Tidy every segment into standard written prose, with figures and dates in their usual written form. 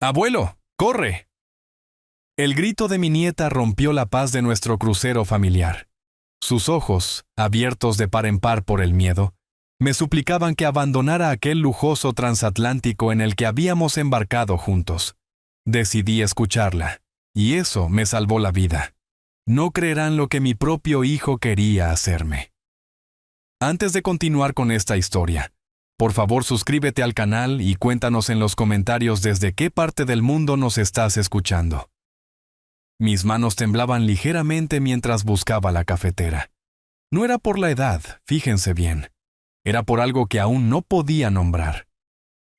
¡Abuelo, corre! El grito de mi nieta rompió la paz de nuestro crucero familiar. Sus ojos, abiertos de par en par por el miedo, me suplicaban que abandonara aquel lujoso transatlántico en el que habíamos embarcado juntos. Decidí escucharla, y eso me salvó la vida. No creerán lo que mi propio hijo quería hacerme. Antes de continuar con esta historia, por favor suscríbete al canal y cuéntanos en los comentarios desde qué parte del mundo nos estás escuchando. Mis manos temblaban ligeramente mientras buscaba la cafetera. No era por la edad, fíjense bien. Era por algo que aún no podía nombrar.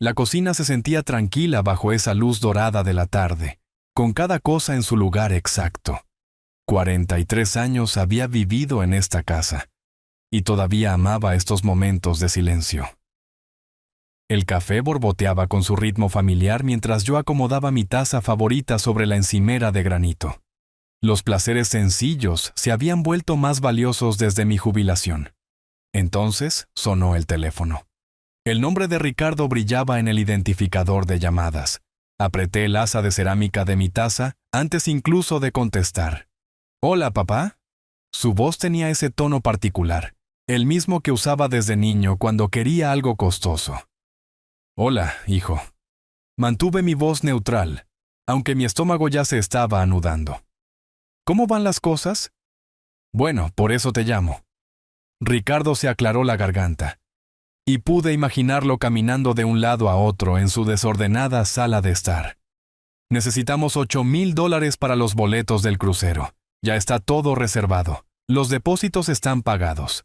La cocina se sentía tranquila bajo esa luz dorada de la tarde, con cada cosa en su lugar exacto. 43 años había vivido en esta casa, y todavía amaba estos momentos de silencio. El café borboteaba con su ritmo familiar mientras yo acomodaba mi taza favorita sobre la encimera de granito. Los placeres sencillos se habían vuelto más valiosos desde mi jubilación. Entonces sonó el teléfono. El nombre de Ricardo brillaba en el identificador de llamadas. Apreté el asa de cerámica de mi taza antes incluso de contestar. «Hola, papá». Su voz tenía ese tono particular, el mismo que usaba desde niño cuando quería algo costoso. «Hola, hijo». Mantuve mi voz neutral, aunque mi estómago ya se estaba anudando. «¿Cómo van las cosas?» «Bueno, por eso te llamo». Ricardo se aclaró la garganta, y pude imaginarlo caminando de un lado a otro en su desordenada sala de estar. «Necesitamos $8,000 para los boletos del crucero. Ya está todo reservado. Los depósitos están pagados.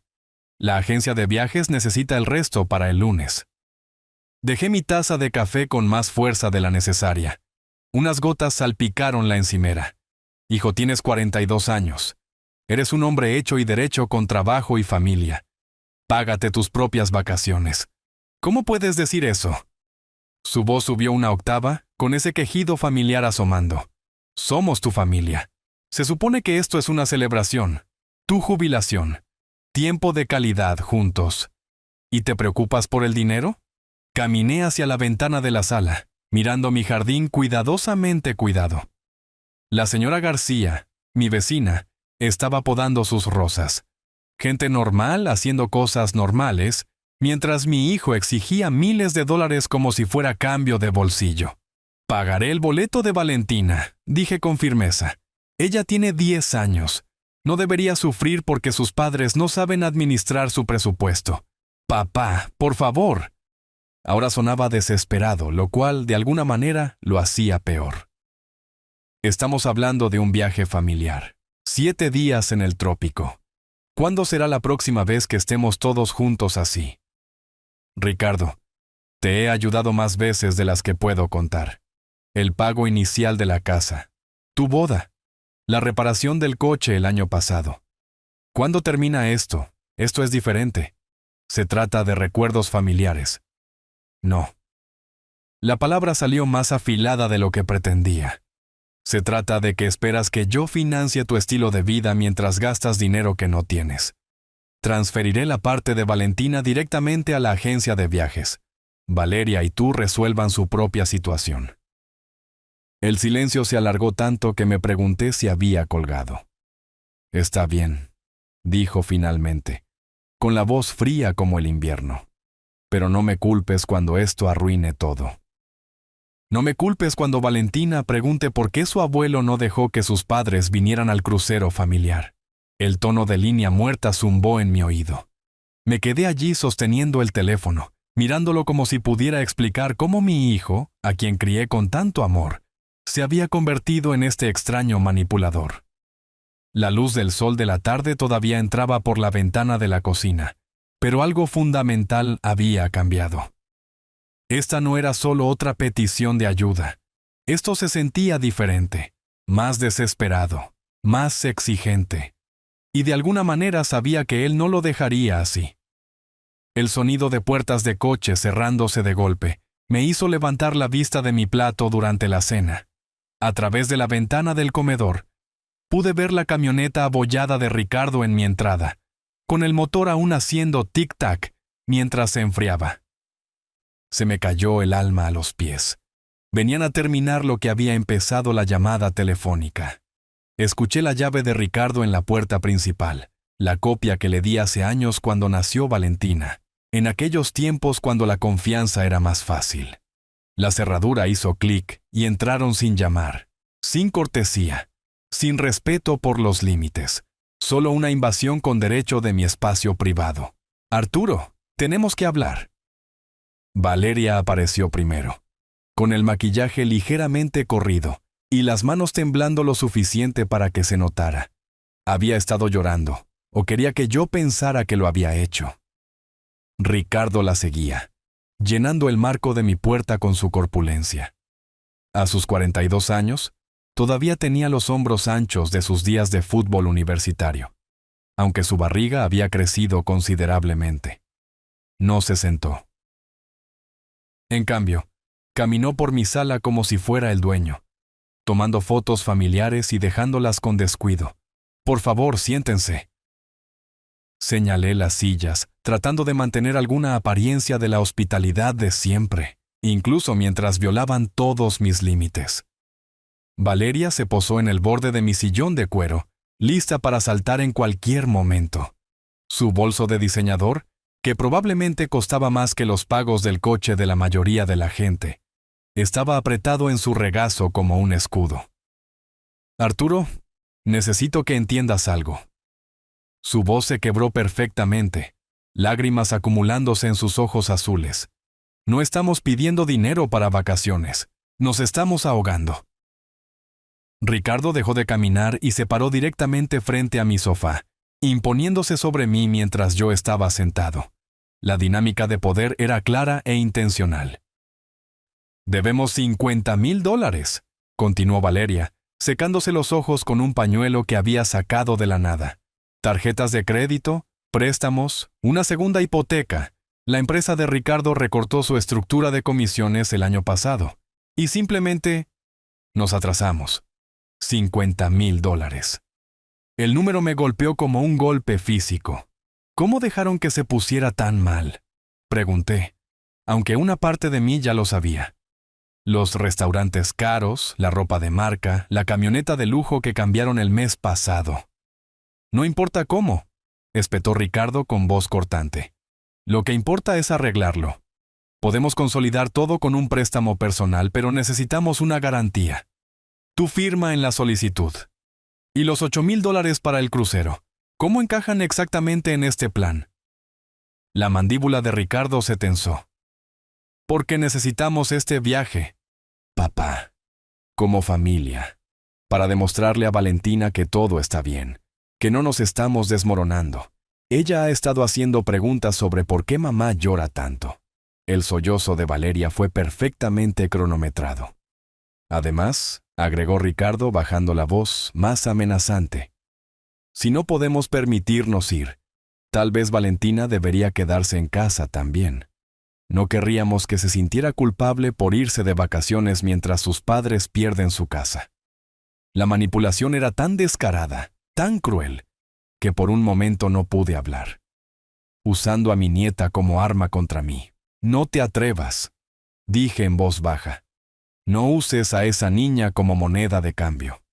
La agencia de viajes necesita el resto para el lunes». Dejé mi taza de café con más fuerza de la necesaria. Unas gotas salpicaron la encimera. «Hijo, tienes 42 años. Eres un hombre hecho y derecho con trabajo y familia. Págate tus propias vacaciones. ¿Cómo puedes decir eso?» Su voz subió una octava, con ese quejido familiar asomando. «Somos tu familia. Se supone que esto es una celebración. Tu jubilación. Tiempo de calidad juntos. ¿Y te preocupas por el dinero?» Caminé hacia la ventana de la sala, mirando mi jardín cuidadosamente cuidado. La señora García, mi vecina, estaba podando sus rosas. Gente normal haciendo cosas normales, mientras mi hijo exigía miles de dólares como si fuera cambio de bolsillo. «Pagaré el boleto de Valentina», dije con firmeza. «Ella tiene 10 años. No debería sufrir porque sus padres no saben administrar su presupuesto. Papá, por favor». Ahora sonaba desesperado, lo cual, de alguna manera, lo hacía peor. Estamos hablando de un viaje familiar. 7 días en el trópico. ¿Cuándo será la próxima vez que estemos todos juntos así? Ricardo, te he ayudado más veces de las que puedo contar. El pago inicial de la casa. Tu boda. La reparación del coche el año pasado. ¿Cuándo termina esto? Esto es diferente. Se trata de recuerdos familiares. No. La palabra salió más afilada de lo que pretendía. Se trata de que esperas que yo financie tu estilo de vida mientras gastas dinero que no tienes. Transferiré la parte de Valentina directamente a la agencia de viajes. Valeria y tú resuelvan su propia situación. El silencio se alargó tanto que me pregunté si había colgado. «Está bien», dijo finalmente, con la voz fría como el invierno. «Pero no me culpes cuando esto arruine todo. No me culpes cuando Valentina pregunte por qué su abuelo no dejó que sus padres vinieran al crucero familiar». El tono de línea muerta zumbó en mi oído. Me quedé allí sosteniendo el teléfono, mirándolo como si pudiera explicar cómo mi hijo, a quien crié con tanto amor, se había convertido en este extraño manipulador. La luz del sol de la tarde todavía entraba por la ventana de la cocina, pero algo fundamental había cambiado. Esta no era solo otra petición de ayuda. Esto se sentía diferente, más desesperado, más exigente. Y de alguna manera sabía que él no lo dejaría así. El sonido de puertas de coche cerrándose de golpe me hizo levantar la vista de mi plato durante la cena. A través de la ventana del comedor, pude ver la camioneta abollada de Ricardo en mi entrada, con el motor aún haciendo tic-tac mientras se enfriaba. Se me cayó el alma a los pies. Venían a terminar lo que había empezado la llamada telefónica. Escuché la llave de Ricardo en la puerta principal, la copia que le di hace años cuando nació Valentina, en aquellos tiempos cuando la confianza era más fácil. La cerradura hizo clic y entraron sin llamar, sin cortesía, sin respeto por los límites, solo una invasión con derecho de mi espacio privado. Arturo, tenemos que hablar. Valeria apareció primero, con el maquillaje ligeramente corrido y las manos temblando lo suficiente para que se notara. Había estado llorando, o quería que yo pensara que lo había hecho. Ricardo la seguía, llenando el marco de mi puerta con su corpulencia. A sus 42 años, todavía tenía los hombros anchos de sus días de fútbol universitario, aunque su barriga había crecido considerablemente. No se sentó. En cambio, caminó por mi sala como si fuera el dueño, tomando fotos familiares y dejándolas con descuido. Por favor, siéntense. Señalé las sillas, tratando de mantener alguna apariencia de la hospitalidad de siempre, incluso mientras violaban todos mis límites. Valeria se posó en el borde de mi sillón de cuero, lista para saltar en cualquier momento. Su bolso de diseñador, que probablemente costaba más que los pagos del coche de la mayoría de la gente, estaba apretado en su regazo como un escudo. Arturo, necesito que entiendas algo. Su voz se quebró perfectamente, lágrimas acumulándose en sus ojos azules. No estamos pidiendo dinero para vacaciones, nos estamos ahogando. Ricardo dejó de caminar y se paró directamente frente a mi sofá, imponiéndose sobre mí mientras yo estaba sentado. La dinámica de poder era clara e intencional. «Debemos $50,000», continuó Valeria, secándose los ojos con un pañuelo que había sacado de la nada. Tarjetas de crédito, préstamos, una segunda hipoteca. La empresa de Ricardo recortó su estructura de comisiones el año pasado. Y simplemente nos atrasamos. $50,000. El número me golpeó como un golpe físico. ¿Cómo dejaron que se pusiera tan mal?, pregunté, aunque una parte de mí ya lo sabía. Los restaurantes caros, la ropa de marca, la camioneta de lujo que cambiaron el mes pasado. No importa cómo, espetó Ricardo con voz cortante. Lo que importa es arreglarlo. Podemos consolidar todo con un préstamo personal, pero necesitamos una garantía. Tu firma en la solicitud. Y los $8,000 para el crucero. ¿Cómo encajan exactamente en este plan? La mandíbula de Ricardo se tensó. Porque necesitamos este viaje, papá, como familia, para demostrarle a Valentina que todo está bien, que no nos estamos desmoronando. Ella ha estado haciendo preguntas sobre por qué mamá llora tanto. El sollozo de Valeria fue perfectamente cronometrado. Además, agregó Ricardo bajando la voz más amenazante, si no podemos permitirnos ir, tal vez Valentina debería quedarse en casa también. No querríamos que se sintiera culpable por irse de vacaciones mientras sus padres pierden su casa. La manipulación era tan descarada, tan cruel, que por un momento no pude hablar. Usando a mi nieta como arma contra mí. No te atrevas, dije en voz baja. No uses a esa niña como moneda de cambio.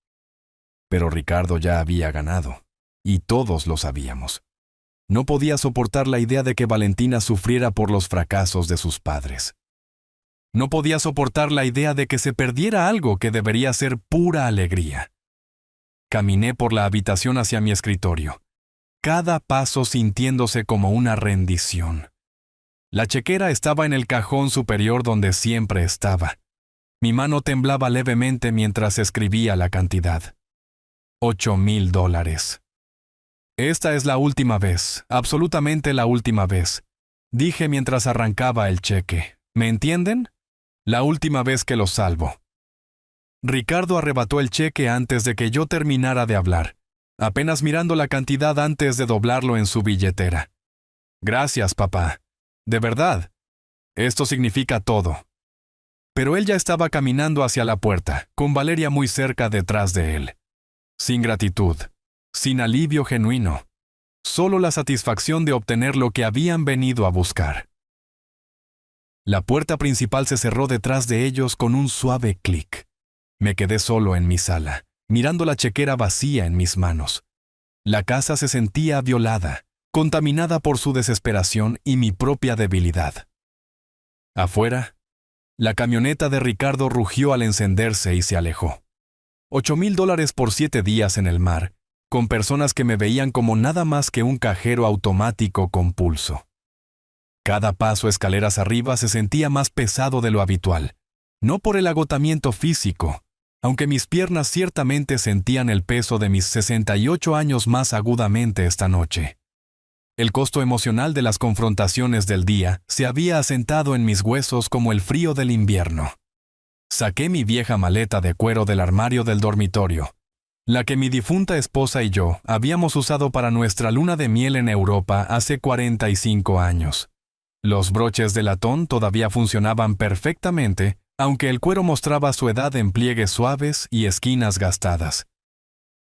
Pero Ricardo ya había ganado, y todos lo sabíamos. No podía soportar la idea de que Valentina sufriera por los fracasos de sus padres. No podía soportar la idea de que se perdiera algo que debería ser pura alegría. Caminé por la habitación hacia mi escritorio, cada paso sintiéndose como una rendición. La chequera estaba en el cajón superior donde siempre estaba. Mi mano temblaba levemente mientras escribía la cantidad. $8,000. Esta es la última vez, absolutamente la última vez, dije mientras arrancaba el cheque. ¿Me entienden? La última vez que los salvo. Ricardo arrebató el cheque antes de que yo terminara de hablar, apenas mirando la cantidad antes de doblarlo en su billetera. Gracias, papá. De verdad. Esto significa todo. Pero él ya estaba caminando hacia la puerta, con Valeria muy cerca detrás de él. Sin gratitud, sin alivio genuino, solo la satisfacción de obtener lo que habían venido a buscar. La puerta principal se cerró detrás de ellos con un suave clic. Me quedé solo en mi sala, mirando la chequera vacía en mis manos. La casa se sentía violada, contaminada por su desesperación y mi propia debilidad. Afuera, la camioneta de Ricardo rugió al encenderse y se alejó. $8,000 por 7 días en el mar, con personas que me veían como nada más que un cajero automático con pulso. Cada paso escaleras arriba se sentía más pesado de lo habitual, no por el agotamiento físico, aunque mis piernas ciertamente sentían el peso de mis 68 años más agudamente esta noche. El costo emocional de las confrontaciones del día se había asentado en mis huesos como el frío del invierno. Saqué mi vieja maleta de cuero del armario del dormitorio, la que mi difunta esposa y yo habíamos usado para nuestra luna de miel en Europa hace 45 años. Los broches de latón todavía funcionaban perfectamente, aunque el cuero mostraba su edad en pliegues suaves y esquinas gastadas.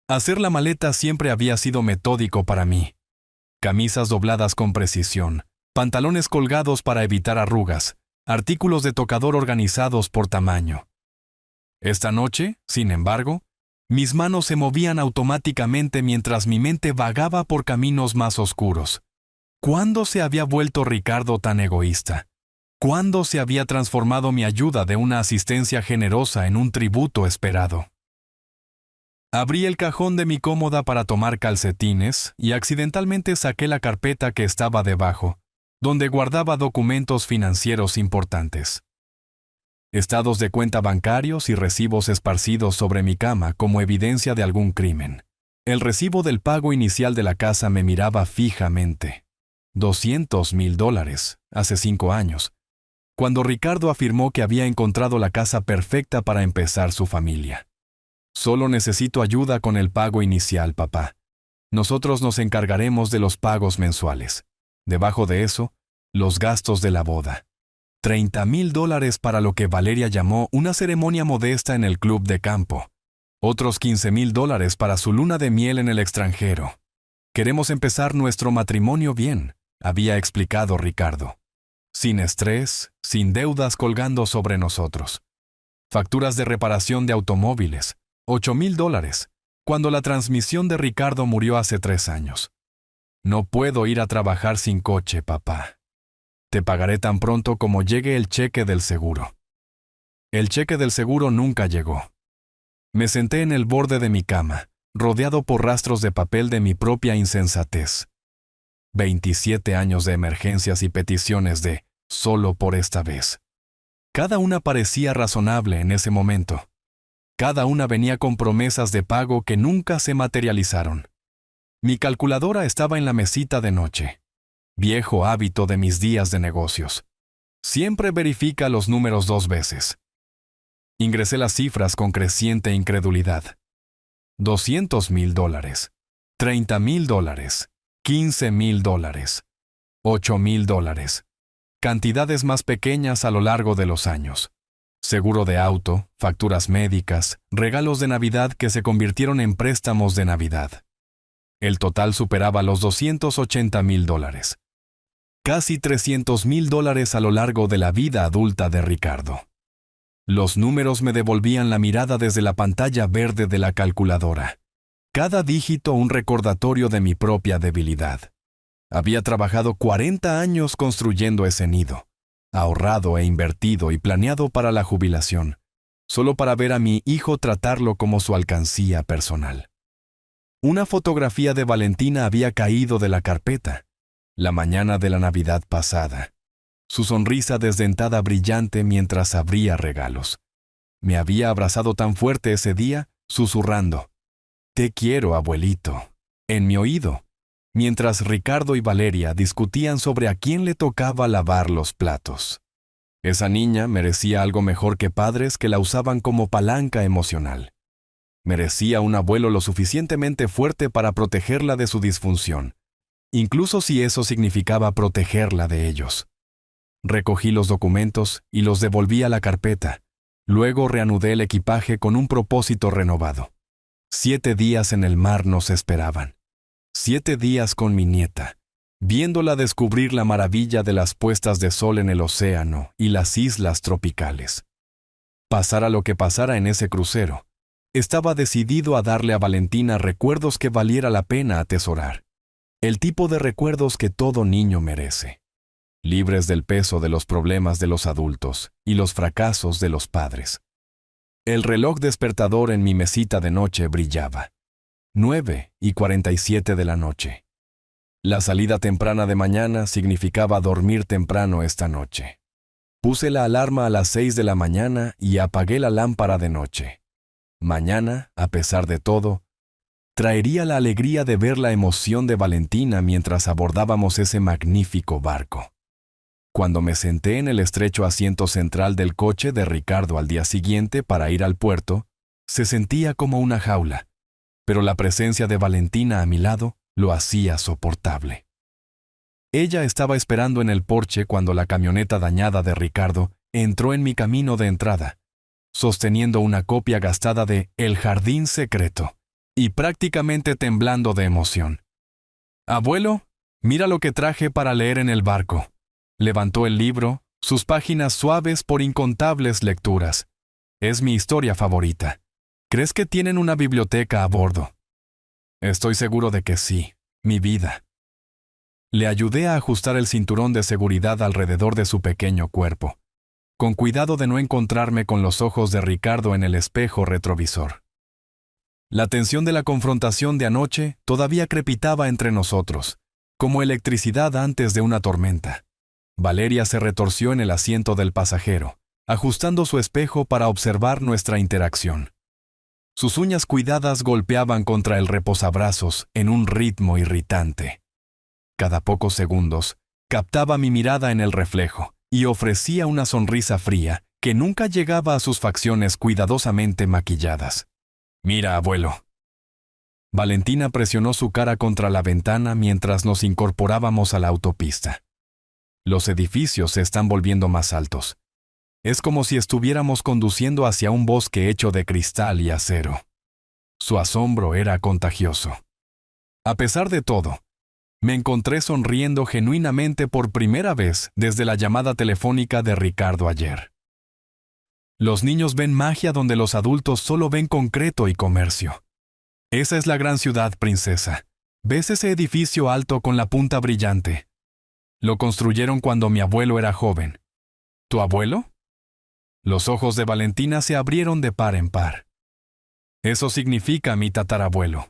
Hacer la maleta siempre había sido metódico para mí. Camisas dobladas con precisión, pantalones colgados para evitar arrugas, artículos de tocador organizados por tamaño. Esta noche, sin embargo, mis manos se movían automáticamente mientras mi mente vagaba por caminos más oscuros. ¿Cuándo se había vuelto Ricardo tan egoísta? ¿Cuándo se había transformado mi ayuda de una asistencia generosa en un tributo esperado? Abrí el cajón de mi cómoda para tomar calcetines y accidentalmente saqué la carpeta que estaba debajo, donde guardaba documentos financieros importantes. Estados de cuenta bancarios y recibos esparcidos sobre mi cama como evidencia de algún crimen. El recibo del pago inicial de la casa me miraba fijamente. $200,000, hace 5 años, cuando Ricardo afirmó que había encontrado la casa perfecta para empezar su familia. Solo necesito ayuda con el pago inicial, papá. Nosotros nos encargaremos de los pagos mensuales. Debajo de eso, los gastos de la boda. $30,000 para lo que Valeria llamó una ceremonia modesta en el club de campo. Otros $15,000 para su luna de miel en el extranjero. Queremos empezar nuestro matrimonio bien, había explicado Ricardo. Sin estrés, sin deudas colgando sobre nosotros. Facturas de reparación de automóviles, $8,000, cuando la transmisión de Ricardo murió hace 3 años. No puedo ir a trabajar sin coche, papá. Te pagaré tan pronto como llegue el cheque del seguro. El cheque del seguro nunca llegó. Me senté en el borde de mi cama, rodeado por rastros de papel de mi propia insensatez. 27 años de emergencias y peticiones de «solo por esta vez». Cada una parecía razonable en ese momento. Cada una venía con promesas de pago que nunca se materializaron. Mi calculadora estaba en la mesita de noche. Viejo hábito de mis días de negocios. Siempre verifica los números 2 veces. Ingresé las cifras con creciente incredulidad. $200,000, $30,000, $15,000, $8,000. Cantidades más pequeñas a lo largo de los años. Seguro de auto, facturas médicas, regalos de Navidad que se convirtieron en préstamos de Navidad. El total superaba los $280,000. Casi $300,000 a lo largo de la vida adulta de Ricardo. Los números me devolvían la mirada desde la pantalla verde de la calculadora. Cada dígito un recordatorio de mi propia debilidad. Había trabajado 40 años construyendo ese nido, ahorrado e invertido y planeado para la jubilación, solo para ver a mi hijo tratarlo como su alcancía personal. Una fotografía de Valentina había caído de la carpeta, la mañana de la Navidad pasada. Su sonrisa desdentada brillante mientras abría regalos. Me había abrazado tan fuerte ese día, susurrando, «Te quiero, abuelito», en mi oído, mientras Ricardo y Valeria discutían sobre a quién le tocaba lavar los platos. Esa niña merecía algo mejor que padres que la usaban como palanca emocional. Merecía un abuelo lo suficientemente fuerte para protegerla de su disfunción, incluso si eso significaba protegerla de ellos. Recogí los documentos y los devolví a la carpeta. Luego reanudé el equipaje con un propósito renovado. 7 días en el mar nos esperaban. 7 días con mi nieta, viéndola descubrir la maravilla de las puestas de sol en el océano y las islas tropicales. Pasara lo que pasara en ese crucero, estaba decidido a darle a Valentina recuerdos que valiera la pena atesorar. El tipo de recuerdos que todo niño merece, libres del peso de los problemas de los adultos y los fracasos de los padres. El reloj despertador en mi mesita de noche brillaba. 9:47 de la noche. La salida temprana de mañana significaba dormir temprano esta noche. Puse la alarma a las 6 de la mañana y apagué la lámpara de noche. Mañana, a pesar de todo, traería la alegría de ver la emoción de Valentina mientras abordábamos ese magnífico barco. Cuando me senté en el estrecho asiento central del coche de Ricardo al día siguiente para ir al puerto, se sentía como una jaula, pero la presencia de Valentina a mi lado lo hacía soportable. Ella estaba esperando en el porche cuando la camioneta dañada de Ricardo entró en mi camino de entrada, sosteniendo una copia gastada de El Jardín Secreto y prácticamente temblando de emoción. «Abuelo, mira lo que traje para leer en el barco». Levantó el libro, sus páginas suaves por incontables lecturas. Es mi historia favorita. ¿Crees que tienen una biblioteca a bordo? Estoy seguro de que sí, mi vida. Le ayudé a ajustar el cinturón de seguridad alrededor de su pequeño cuerpo, con cuidado de no encontrarme con los ojos de Ricardo en el espejo retrovisor. La tensión de la confrontación de anoche todavía crepitaba entre nosotros, como electricidad antes de una tormenta. Valeria se retorció en el asiento del pasajero, ajustando su espejo para observar nuestra interacción. Sus uñas cuidadas golpeaban contra el reposabrazos en un ritmo irritante. Cada pocos segundos, captaba mi mirada en el reflejo y ofrecía una sonrisa fría que nunca llegaba a sus facciones cuidadosamente maquilladas. «Mira, abuelo». Valentina presionó su cara contra la ventana mientras nos incorporábamos a la autopista. Los edificios se están volviendo más altos. Es como si estuviéramos conduciendo hacia un bosque hecho de cristal y acero. Su asombro era contagioso. A pesar de todo, me encontré sonriendo genuinamente por primera vez desde la llamada telefónica de Ricardo ayer. Los niños ven magia donde los adultos solo ven concreto y comercio. Esa es la gran ciudad, princesa. ¿Ves ese edificio alto con la punta brillante? Lo construyeron cuando mi abuelo era joven. ¿Tu abuelo? Los ojos de Valentina se abrieron de par en par. Eso significa mi tatarabuelo.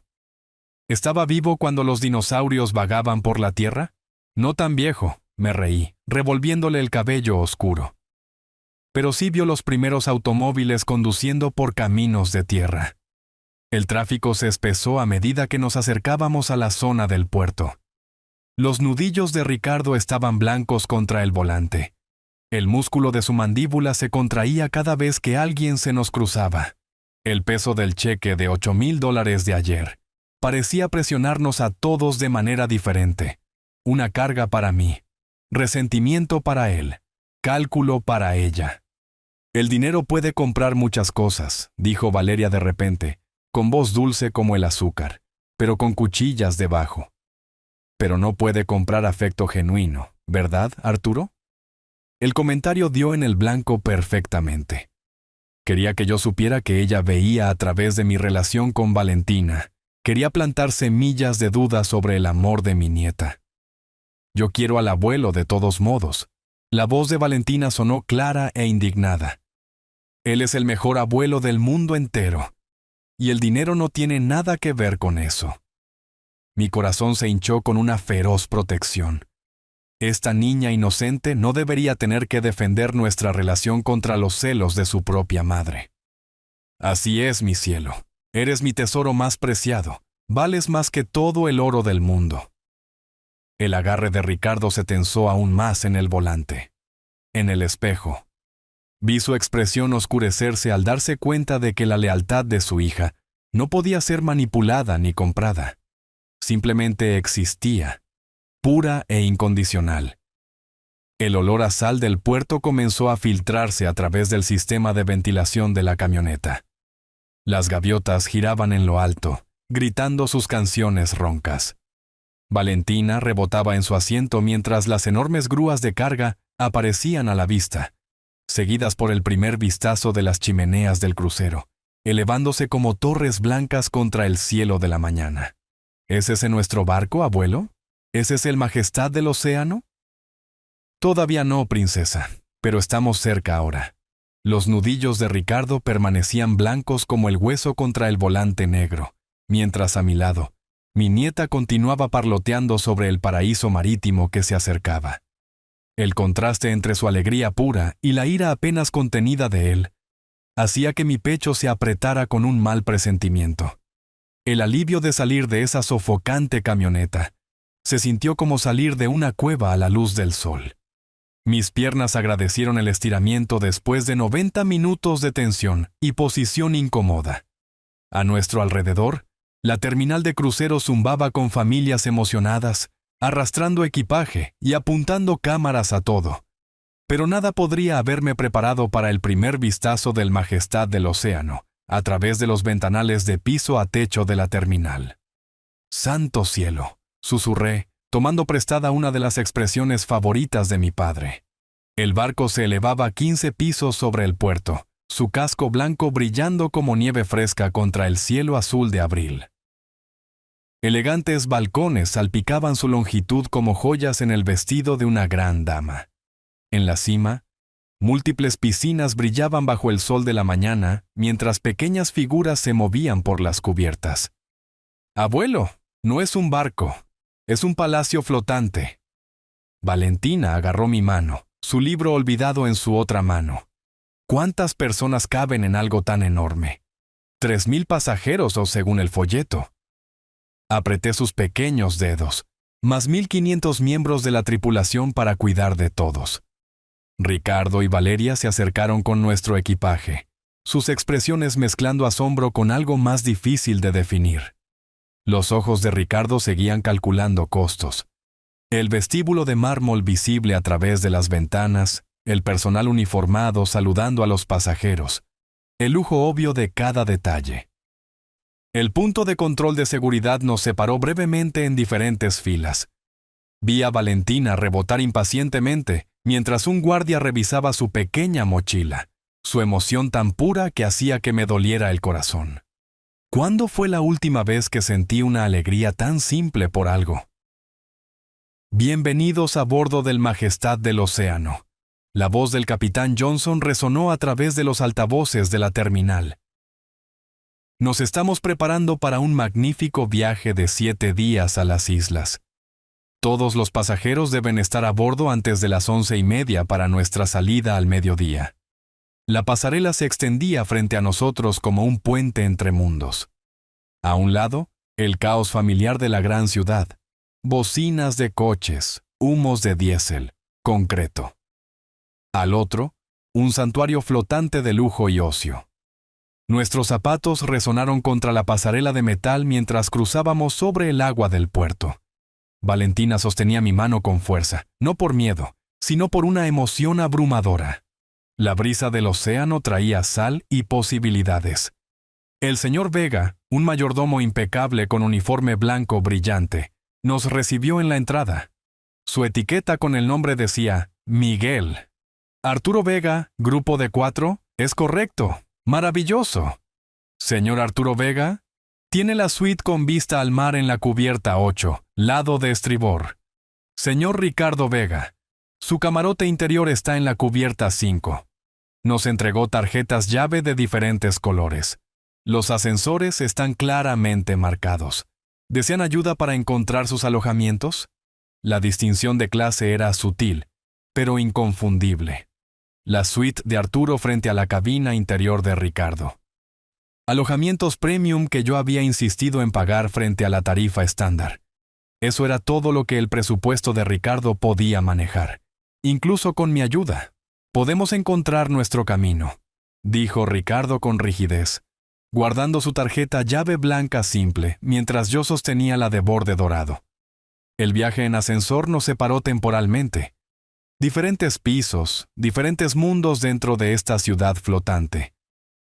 ¿Estaba vivo cuando los dinosaurios vagaban por la tierra? No tan viejo, me reí, revolviéndole el cabello oscuro. Pero sí vio los primeros automóviles conduciendo por caminos de tierra. El tráfico se espesó a medida que nos acercábamos a la zona del puerto. Los nudillos de Ricardo estaban blancos contra el volante. El músculo de su mandíbula se contraía cada vez que alguien se nos cruzaba. El peso del cheque de $8,000 de ayer parecía presionarnos a todos de manera diferente. Una carga para mí, resentimiento para él, cálculo para ella. «El dinero puede comprar muchas cosas», dijo Valeria de repente, con voz dulce como el azúcar, pero con cuchillas debajo. «Pero no puede comprar afecto genuino, ¿verdad, Arturo?» El comentario dio en el blanco perfectamente. Quería que yo supiera que ella veía a través de mi relación con Valentina. Quería plantar semillas de duda sobre el amor de mi nieta. «Yo quiero al abuelo de todos modos». La voz de Valentina sonó clara e indignada. «Él es el mejor abuelo del mundo entero. Y el dinero no tiene nada que ver con eso». Mi corazón se hinchó con una feroz protección. Esta niña inocente no debería tener que defender nuestra relación contra los celos de su propia madre. «Así es, mi cielo. Eres mi tesoro más preciado. Vales más que todo el oro del mundo». El agarre de Ricardo se tensó aún más en el volante. En el espejo. Vi su expresión oscurecerse al darse cuenta de que la lealtad de su hija no podía ser manipulada ni comprada. Simplemente existía, pura e incondicional. El olor a sal del puerto comenzó a filtrarse a través del sistema de ventilación de la camioneta. Las gaviotas giraban en lo alto, gritando sus canciones roncas. Valentina rebotaba en su asiento mientras las enormes grúas de carga aparecían a la vista, seguidas por el primer vistazo de las chimeneas del crucero, elevándose como torres blancas contra el cielo de la mañana. ¿Es ese nuestro barco, abuelo? ¿Es ese el Majestad del Océano? Todavía no, princesa, pero estamos cerca ahora. Los nudillos de Ricardo permanecían blancos como el hueso contra el volante negro, mientras a mi lado, mi nieta continuaba parloteando sobre el paraíso marítimo que se acercaba. El contraste entre su alegría pura y la ira apenas contenida de él hacía que mi pecho se apretara con un mal presentimiento. El alivio de salir de esa sofocante camioneta se sintió como salir de una cueva a la luz del sol. Mis piernas agradecieron el estiramiento después de 90 minutos de tensión y posición incómoda. A nuestro alrededor, la terminal de cruceros zumbaba con familias emocionadas, arrastrando equipaje y apuntando cámaras a todo. Pero nada podría haberme preparado para el primer vistazo del Majestad del Océano, a través de los ventanales de piso a techo de la terminal. «Santo cielo», susurré, tomando prestada una de las expresiones favoritas de mi padre. El barco se elevaba 15 pisos sobre el puerto, su casco blanco brillando como nieve fresca contra el cielo azul de abril. Elegantes balcones salpicaban su longitud como joyas en el vestido de una gran dama. En la cima, múltiples piscinas brillaban bajo el sol de la mañana, mientras pequeñas figuras se movían por las cubiertas. «Abuelo, no es un barco, es un palacio flotante». Valentina agarró mi mano, su libro olvidado en su otra mano. ¿Cuántas personas caben en algo tan enorme? 3,000 pasajeros o según el folleto. Apreté sus pequeños dedos, más 1,500 miembros de la tripulación para cuidar de todos. Ricardo y Valeria se acercaron con nuestro equipaje, sus expresiones mezclando asombro con algo más difícil de definir. Los ojos de Ricardo seguían calculando costos. El vestíbulo de mármol visible a través de las ventanas, el personal uniformado saludando a los pasajeros, el lujo obvio de cada detalle. El punto de control de seguridad nos separó brevemente en diferentes filas. Vi a Valentina rebotar impacientemente mientras un guardia revisaba su pequeña mochila, su emoción tan pura que hacía que me doliera el corazón. ¿Cuándo fue la última vez que sentí una alegría tan simple por algo? «Bienvenidos a bordo del Majestad del Océano». La voz del capitán Johnson resonó a través de los altavoces de la terminal. «Nos estamos preparando para un magnífico viaje de 7 días a las islas. Todos los pasajeros deben estar a bordo antes de las 11:30 para nuestra salida al mediodía». La pasarela se extendía frente a nosotros como un puente entre mundos. A un lado, el caos familiar de la gran ciudad. Bocinas de coches, humos de diésel, concreto. Al otro, un santuario flotante de lujo y ocio. Nuestros zapatos resonaron contra la pasarela de metal mientras cruzábamos sobre el agua del puerto. Valentina sostenía mi mano con fuerza, no por miedo, sino por una emoción abrumadora. La brisa del océano traía sal y posibilidades. El señor Vega, un mayordomo impecable con uniforme blanco brillante, nos recibió en la entrada. Su etiqueta con el nombre decía Miguel. «Arturo Vega, grupo de 4, es correcto. Maravilloso. Señor Arturo Vega, tiene la suite con vista al mar en la cubierta 8, lado de estribor. Señor Ricardo Vega, su camarote interior está en la cubierta 5. Nos entregó tarjetas llave de diferentes colores. Los ascensores están claramente marcados. ¿Desean ayuda para encontrar sus alojamientos?» La distinción de clase era sutil, pero inconfundible. La suite de Arturo frente a la cabina interior de Ricardo. Alojamientos premium que yo había insistido en pagar frente a la tarifa estándar. Eso era todo lo que el presupuesto de Ricardo podía manejar. Incluso con mi ayuda. «Podemos encontrar nuestro camino», dijo Ricardo con rigidez, guardando su tarjeta llave blanca simple, mientras yo sostenía la de borde dorado. El viaje en ascensor nos separó temporalmente. Diferentes pisos, diferentes mundos dentro de esta ciudad flotante.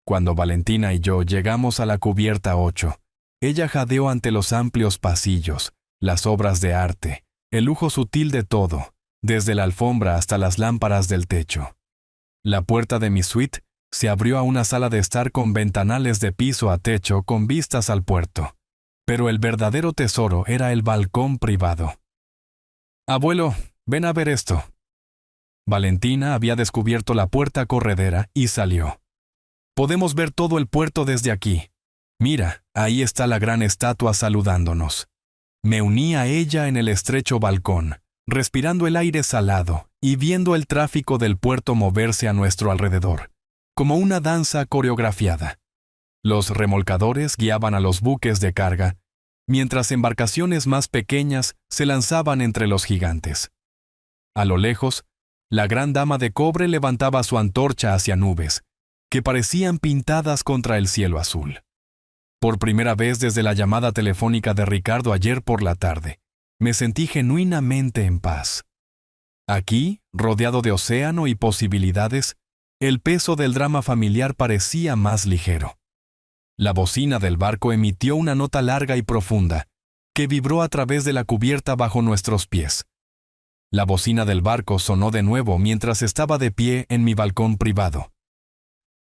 Cuando Valentina y yo llegamos a la cubierta 8, ella jadeó ante los amplios pasillos, las obras de arte, el lujo sutil de todo, desde la alfombra hasta las lámparas del techo. La puerta de mi suite se abrió a una sala de estar con ventanales de piso a techo con vistas al puerto. Pero el verdadero tesoro era el balcón privado. «Abuelo, ven a ver esto». Valentina había descubierto la puerta corredera y salió. «Podemos ver todo el puerto desde aquí. Mira, ahí está la gran estatua saludándonos». Me uní a ella en el estrecho balcón, respirando el aire salado y viendo el tráfico del puerto moverse a nuestro alrededor, como una danza coreografiada. Los remolcadores guiaban a los buques de carga, mientras embarcaciones más pequeñas se lanzaban entre los gigantes. A lo lejos, la gran dama de cobre levantaba su antorcha hacia nubes, que parecían pintadas contra el cielo azul. Por primera vez desde la llamada telefónica de Ricardo ayer por la tarde, me sentí genuinamente en paz. Aquí, rodeado de océano y posibilidades, el peso del drama familiar parecía más ligero. La bocina del barco emitió una nota larga y profunda, que vibró a través de la cubierta bajo nuestros pies. La bocina del barco sonó de nuevo mientras estaba de pie en mi balcón privado,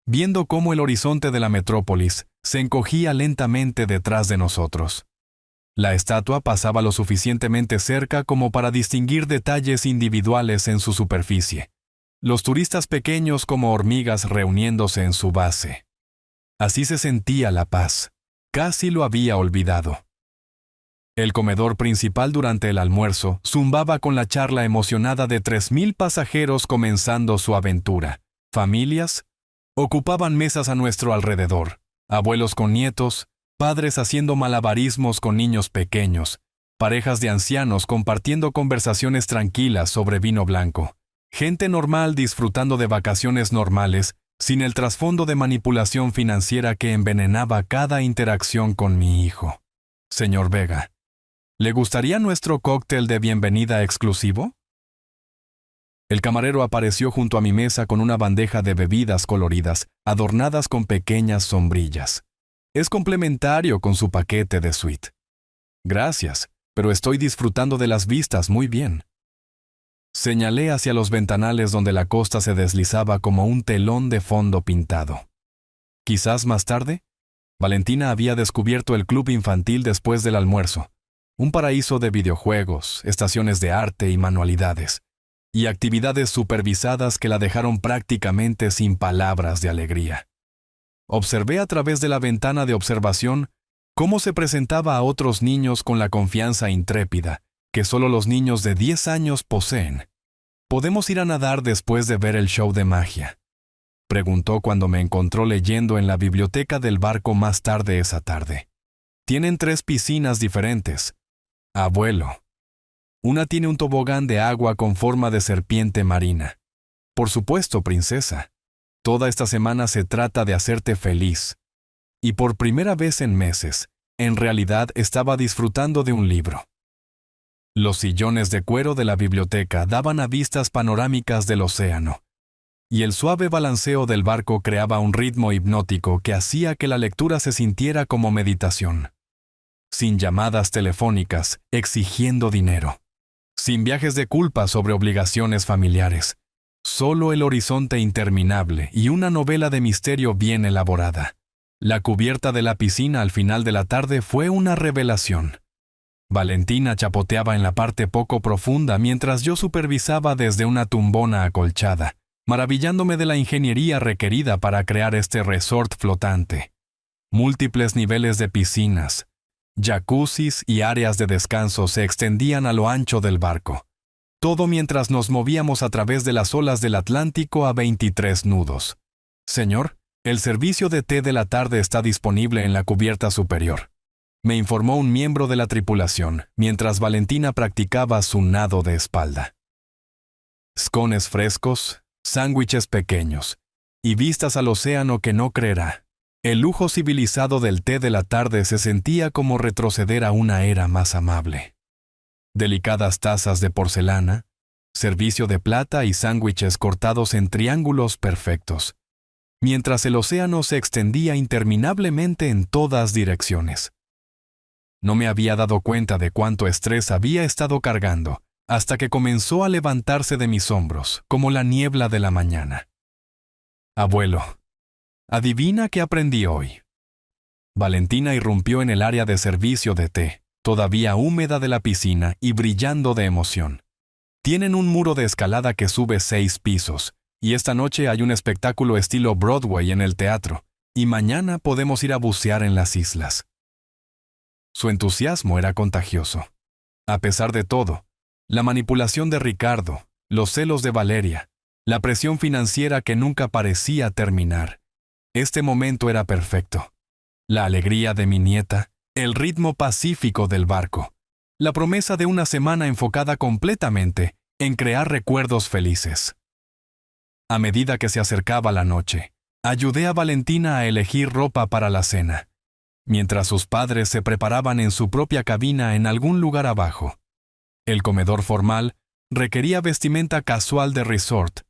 viendo cómo el horizonte de la metrópolis se encogía lentamente detrás de nosotros. La estatua pasaba lo suficientemente cerca como para distinguir detalles individuales en su superficie, los turistas pequeños como hormigas reuniéndose en su base. Así se sentía la paz. Casi lo había olvidado. El comedor principal durante el almuerzo zumbaba con la charla emocionada de 3,000 pasajeros comenzando su aventura. Familias ocupaban mesas a nuestro alrededor, abuelos con nietos, padres haciendo malabarismos con niños pequeños, parejas de ancianos compartiendo conversaciones tranquilas sobre vino blanco, gente normal disfrutando de vacaciones normales, sin el trasfondo de manipulación financiera que envenenaba cada interacción con mi hijo. Señor Vega, ¿le gustaría nuestro cóctel de bienvenida exclusivo? El camarero apareció junto a mi mesa con una bandeja de bebidas coloridas, adornadas con pequeñas sombrillas. Es complementario con su paquete de suite. Gracias, pero estoy disfrutando de las vistas muy bien. Señalé hacia los ventanales donde la costa se deslizaba como un telón de fondo pintado. Quizás más tarde, Valentina había descubierto el club infantil después del almuerzo, un paraíso de videojuegos, estaciones de arte y manualidades, y actividades supervisadas que la dejaron prácticamente sin palabras de alegría. Observé a través de la ventana de observación cómo se presentaba a otros niños con la confianza intrépida que solo los niños de 10 años poseen. ¿Podemos ir a nadar después de ver el show de magia?, preguntó cuando me encontró leyendo en la biblioteca del barco más tarde esa tarde. Tienen 3 piscinas diferentes. Abuelo. Una tiene un tobogán de agua con forma de serpiente marina. Por supuesto, princesa. Toda esta semana se trata de hacerte feliz. Y por primera vez en meses, en realidad estaba disfrutando de un libro. Los sillones de cuero de la biblioteca daban a vistas panorámicas del océano, y el suave balanceo del barco creaba un ritmo hipnótico que hacía que la lectura se sintiera como meditación. Sin llamadas telefónicas, exigiendo dinero. Sin viajes de culpa sobre obligaciones familiares. Solo el horizonte interminable y una novela de misterio bien elaborada. La cubierta de la piscina al final de la tarde fue una revelación. Valentina chapoteaba en la parte poco profunda mientras yo supervisaba desde una tumbona acolchada, maravillándome de la ingeniería requerida para crear este resort flotante. Múltiples niveles de piscinas, jacuzzis y áreas de descanso se extendían a lo ancho del barco. Todo mientras nos movíamos a través de las olas del Atlántico a 23 nudos. Señor, el servicio de té de la tarde está disponible en la cubierta superior, me informó un miembro de la tripulación, mientras Valentina practicaba su nado de espalda. Scones frescos, sándwiches pequeños, y vistas al océano que no creerá. El lujo civilizado del té de la tarde se sentía como retroceder a una era más amable. Delicadas tazas de porcelana, servicio de plata y sándwiches cortados en triángulos perfectos, mientras el océano se extendía interminablemente en todas direcciones. No me había dado cuenta de cuánto estrés había estado cargando, hasta que comenzó a levantarse de mis hombros, como la niebla de la mañana. Abuelo, adivina qué aprendí hoy. Valentina irrumpió en el área de servicio de té, todavía húmeda de la piscina y brillando de emoción. Tienen un muro de escalada que sube 6 pisos, y esta noche hay un espectáculo estilo Broadway en el teatro, y mañana podemos ir a bucear en las islas. Su entusiasmo era contagioso. A pesar de todo, la manipulación de Ricardo, los celos de Valeria, la presión financiera que nunca parecía terminar. Este momento era perfecto. La alegría de mi nieta, el ritmo pacífico del barco, la promesa de una semana enfocada completamente en crear recuerdos felices. A medida que se acercaba la noche, ayudé a Valentina a elegir ropa para la cena, mientras sus padres se preparaban en su propia cabina en algún lugar abajo. El comedor formal requería vestimenta casual de resort,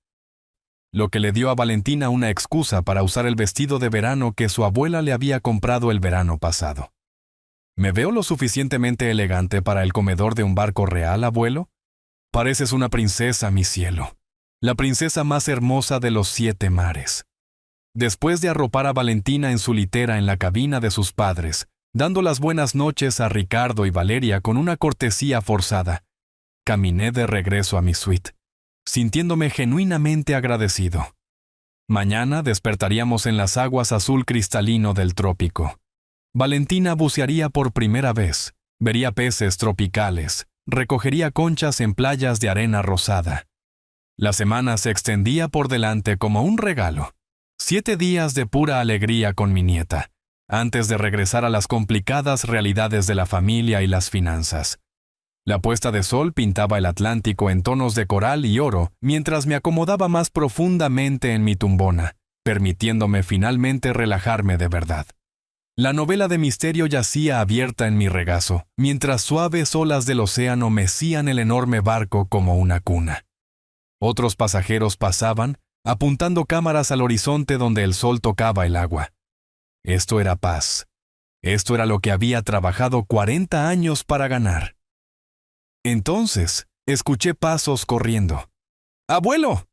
lo que le dio a Valentina una excusa para usar el vestido de verano que su abuela le había comprado el verano pasado. ¿Me veo lo suficientemente elegante para el comedor de un barco real, abuelo? Pareces una princesa, mi cielo. La princesa más hermosa de los 7 mares. Después de arropar a Valentina en su litera en la cabina de sus padres, dando las buenas noches a Ricardo y Valeria con una cortesía forzada, caminé de regreso a mi suite, sintiéndome genuinamente agradecido. Mañana despertaríamos en las aguas azul cristalino del trópico. Valentina bucearía por primera vez, vería peces tropicales, recogería conchas en playas de arena rosada. La semana se extendía por delante como un regalo. 7 días de pura alegría con mi nieta, antes de regresar a las complicadas realidades de la familia y las finanzas. La puesta de sol pintaba el Atlántico en tonos de coral y oro mientras me acomodaba más profundamente en mi tumbona, permitiéndome finalmente relajarme de verdad. La novela de misterio yacía abierta en mi regazo, mientras suaves olas del océano mecían el enorme barco como una cuna. Otros pasajeros pasaban, apuntando cámaras al horizonte donde el sol tocaba el agua. Esto era paz. Esto era lo que había trabajado 40 años para ganar. Entonces, escuché pasos corriendo. ¡Abuelo!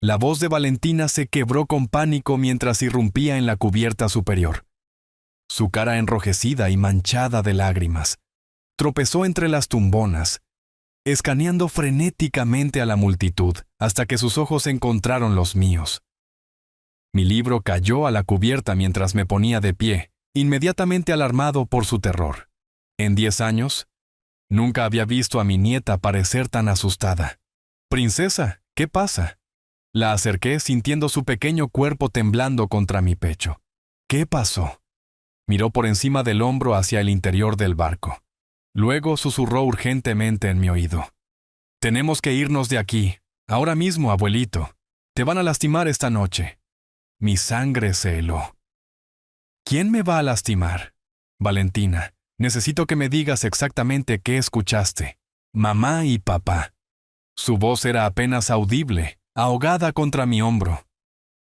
La voz de Valentina se quebró con pánico mientras irrumpía en la cubierta superior. Su cara enrojecida y manchada de lágrimas. Tropezó entre las tumbonas, escaneando frenéticamente a la multitud hasta que sus ojos encontraron los míos. Mi libro cayó a la cubierta mientras me ponía de pie, inmediatamente alarmado por su terror. En 10 años, nunca había visto a mi nieta parecer tan asustada. «Princesa, ¿qué pasa?» La acerqué sintiendo su pequeño cuerpo temblando contra mi pecho. «¿Qué pasó?» Miró por encima del hombro hacia el interior del barco. Luego susurró urgentemente en mi oído. «Tenemos que irnos de aquí, ahora mismo, abuelito. Te van a lastimar esta noche». Mi sangre se heló. «¿Quién me va a lastimar?» «Valentina, necesito que me digas exactamente qué escuchaste. Mamá y papá». Su voz era apenas audible, ahogada contra mi hombro.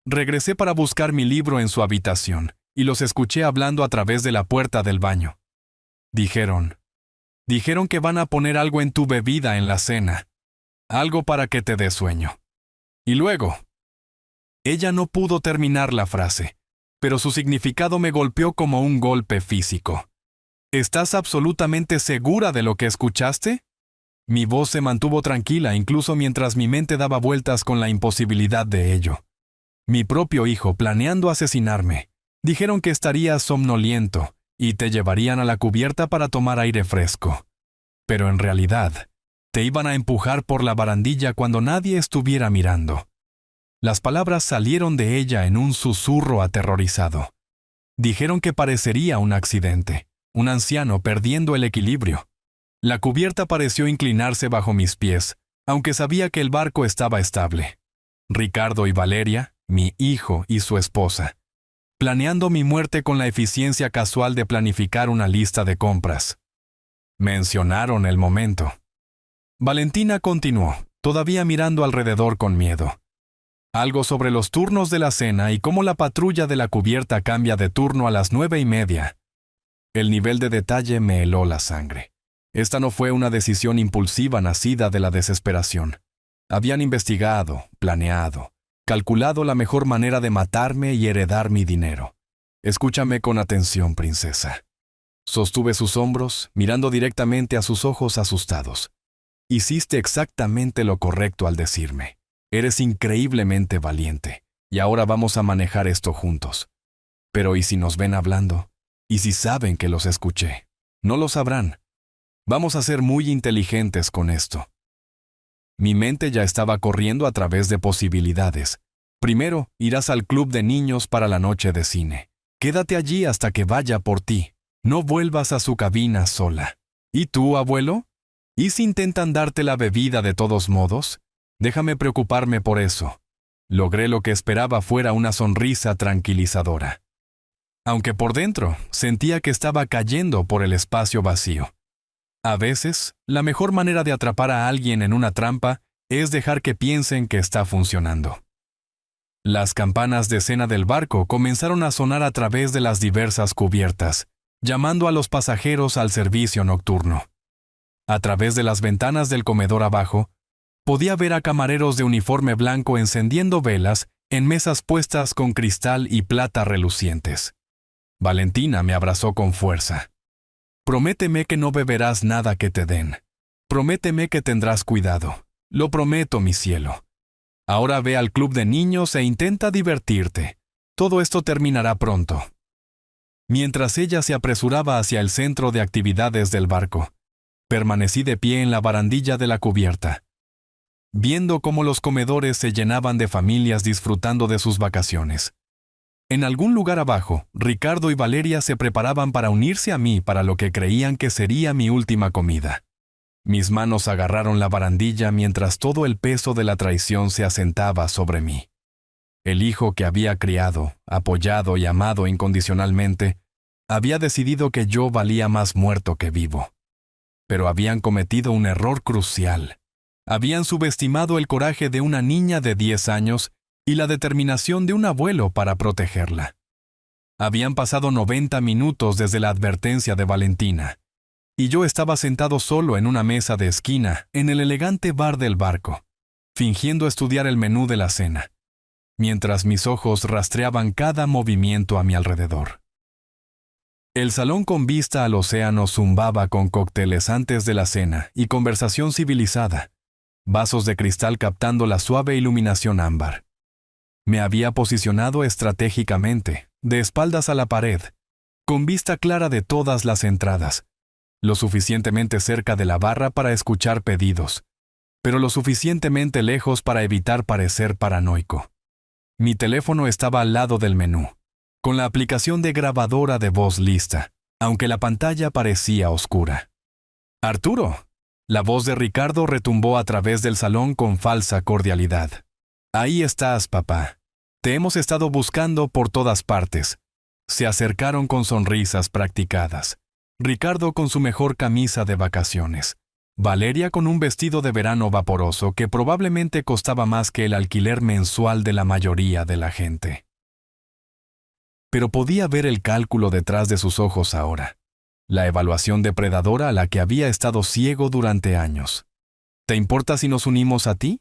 Regresé para buscar mi libro en su habitación, y los escuché hablando a través de la puerta del baño. Dijeron que van a poner algo en tu bebida en la cena. Algo para que te dé sueño. Y luego... Ella no pudo terminar la frase, pero su significado me golpeó como un golpe físico. ¿Estás absolutamente segura de lo que escuchaste? Mi voz se mantuvo tranquila incluso mientras mi mente daba vueltas con la imposibilidad de ello. Mi propio hijo planeando asesinarme. Dijeron que estarías somnoliento y te llevarían a la cubierta para tomar aire fresco. Pero en realidad, te iban a empujar por la barandilla cuando nadie estuviera mirando. Las palabras salieron de ella en un susurro aterrorizado. Dijeron que parecería un accidente, un anciano perdiendo el equilibrio. La cubierta pareció inclinarse bajo mis pies, aunque sabía que el barco estaba estable. Ricardo y Valeria, mi hijo y su esposa, planeando mi muerte con la eficiencia casual de planificar una lista de compras. Mencionaron el momento. Valentina continuó, todavía mirando alrededor con miedo. Algo sobre los turnos de la cena y cómo la patrulla de la cubierta cambia de turno a las 9:30. El nivel de detalle me heló la sangre. Esta no fue una decisión impulsiva nacida de la desesperación. Habían investigado, planeado, calculado la mejor manera de matarme y heredar mi dinero. Escúchame con atención, princesa. Sostuve sus hombros, mirando directamente a sus ojos asustados. Hiciste exactamente lo correcto al decirme. Eres increíblemente valiente, y ahora vamos a manejar esto juntos. Pero ¿y si nos ven hablando? ¿Y si saben que los escuché? No lo sabrán. Vamos a ser muy inteligentes con esto. Mi mente ya estaba corriendo a través de posibilidades. Primero, irás al club de niños para la noche de cine. Quédate allí hasta que vaya por ti. No vuelvas a su cabina sola. ¿Y tú, abuelo? ¿Y si intentan darte la bebida de todos modos? Déjame preocuparme por eso. Logré lo que esperaba fuera una sonrisa tranquilizadora. Aunque por dentro sentía que estaba cayendo por el espacio vacío. A veces, la mejor manera de atrapar a alguien en una trampa es dejar que piensen que está funcionando. Las campanas de cena del barco comenzaron a sonar a través de las diversas cubiertas, llamando a los pasajeros al servicio nocturno. A través de las ventanas del comedor abajo, podía ver a camareros de uniforme blanco encendiendo velas en mesas puestas con cristal y plata relucientes. Valentina me abrazó con fuerza. Prométeme que no beberás nada que te den. Prométeme que tendrás cuidado. Lo prometo, mi cielo. Ahora ve al club de niños e intenta divertirte. Todo esto terminará pronto. Mientras ella se apresuraba hacia el centro de actividades del barco, permanecí de pie en la barandilla de la cubierta, viendo cómo los comedores se llenaban de familias disfrutando de sus vacaciones. En algún lugar abajo, Ricardo y Valeria se preparaban para unirse a mí para lo que creían que sería mi última comida. Mis manos agarraron la barandilla mientras todo el peso de la traición se asentaba sobre mí. El hijo que había criado, apoyado y amado incondicionalmente, había decidido que yo valía más muerto que vivo. Pero habían cometido un error crucial. Habían subestimado el coraje de una niña de 10 años y la determinación de un abuelo para protegerla. Habían pasado 90 minutos desde la advertencia de Valentina, y yo estaba sentado solo en una mesa de esquina en el elegante bar del barco, fingiendo estudiar el menú de la cena, mientras mis ojos rastreaban cada movimiento a mi alrededor. El salón con vista al océano zumbaba con cócteles antes de la cena y conversación civilizada, vasos de cristal captando la suave iluminación ámbar. Me había posicionado estratégicamente, de espaldas a la pared, con vista clara de todas las entradas, lo suficientemente cerca de la barra para escuchar pedidos, pero lo suficientemente lejos para evitar parecer paranoico. Mi teléfono estaba al lado del menú, con la aplicación de grabadora de voz lista, aunque la pantalla parecía oscura. «Arturo», la voz de Ricardo retumbó a través del salón con falsa cordialidad. «Ahí estás, papá. Te hemos estado buscando por todas partes». Se acercaron con sonrisas practicadas. Ricardo con su mejor camisa de vacaciones. Valeria con un vestido de verano vaporoso que probablemente costaba más que el alquiler mensual de la mayoría de la gente. Pero podía ver el cálculo detrás de sus ojos ahora. La evaluación depredadora a la que había estado ciego durante años. ¿Te importa si nos unimos a ti?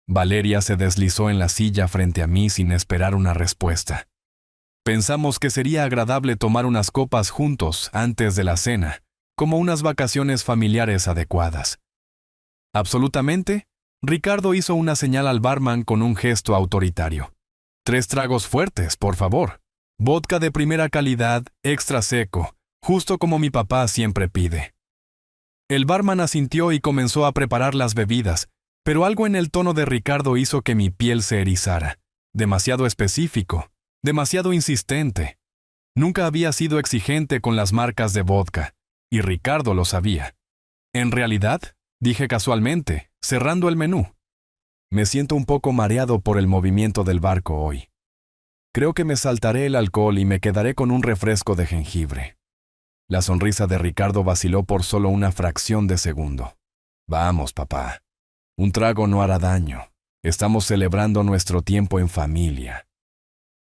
Valeria se deslizó en la silla frente a mí sin esperar una respuesta. Pensamos que sería agradable tomar unas copas juntos antes de la cena, como unas vacaciones familiares adecuadas. Absolutamente, Ricardo hizo una señal al barman con un gesto autoritario. 3 tragos fuertes, por favor. Vodka de primera calidad, extra seco, justo como mi papá siempre pide. El barman asintió y comenzó a preparar las bebidas, pero algo en el tono de Ricardo hizo que mi piel se erizara. Demasiado específico, demasiado insistente. Nunca había sido exigente con las marcas de vodka, y Ricardo lo sabía. En realidad, dije casualmente, cerrando el menú. Me siento un poco mareado por el movimiento del barco hoy. Creo que me saltaré el alcohol y me quedaré con un refresco de jengibre. La sonrisa de Ricardo vaciló por solo una fracción de segundo. Vamos, papá. Un trago no hará daño. Estamos celebrando nuestro tiempo en familia.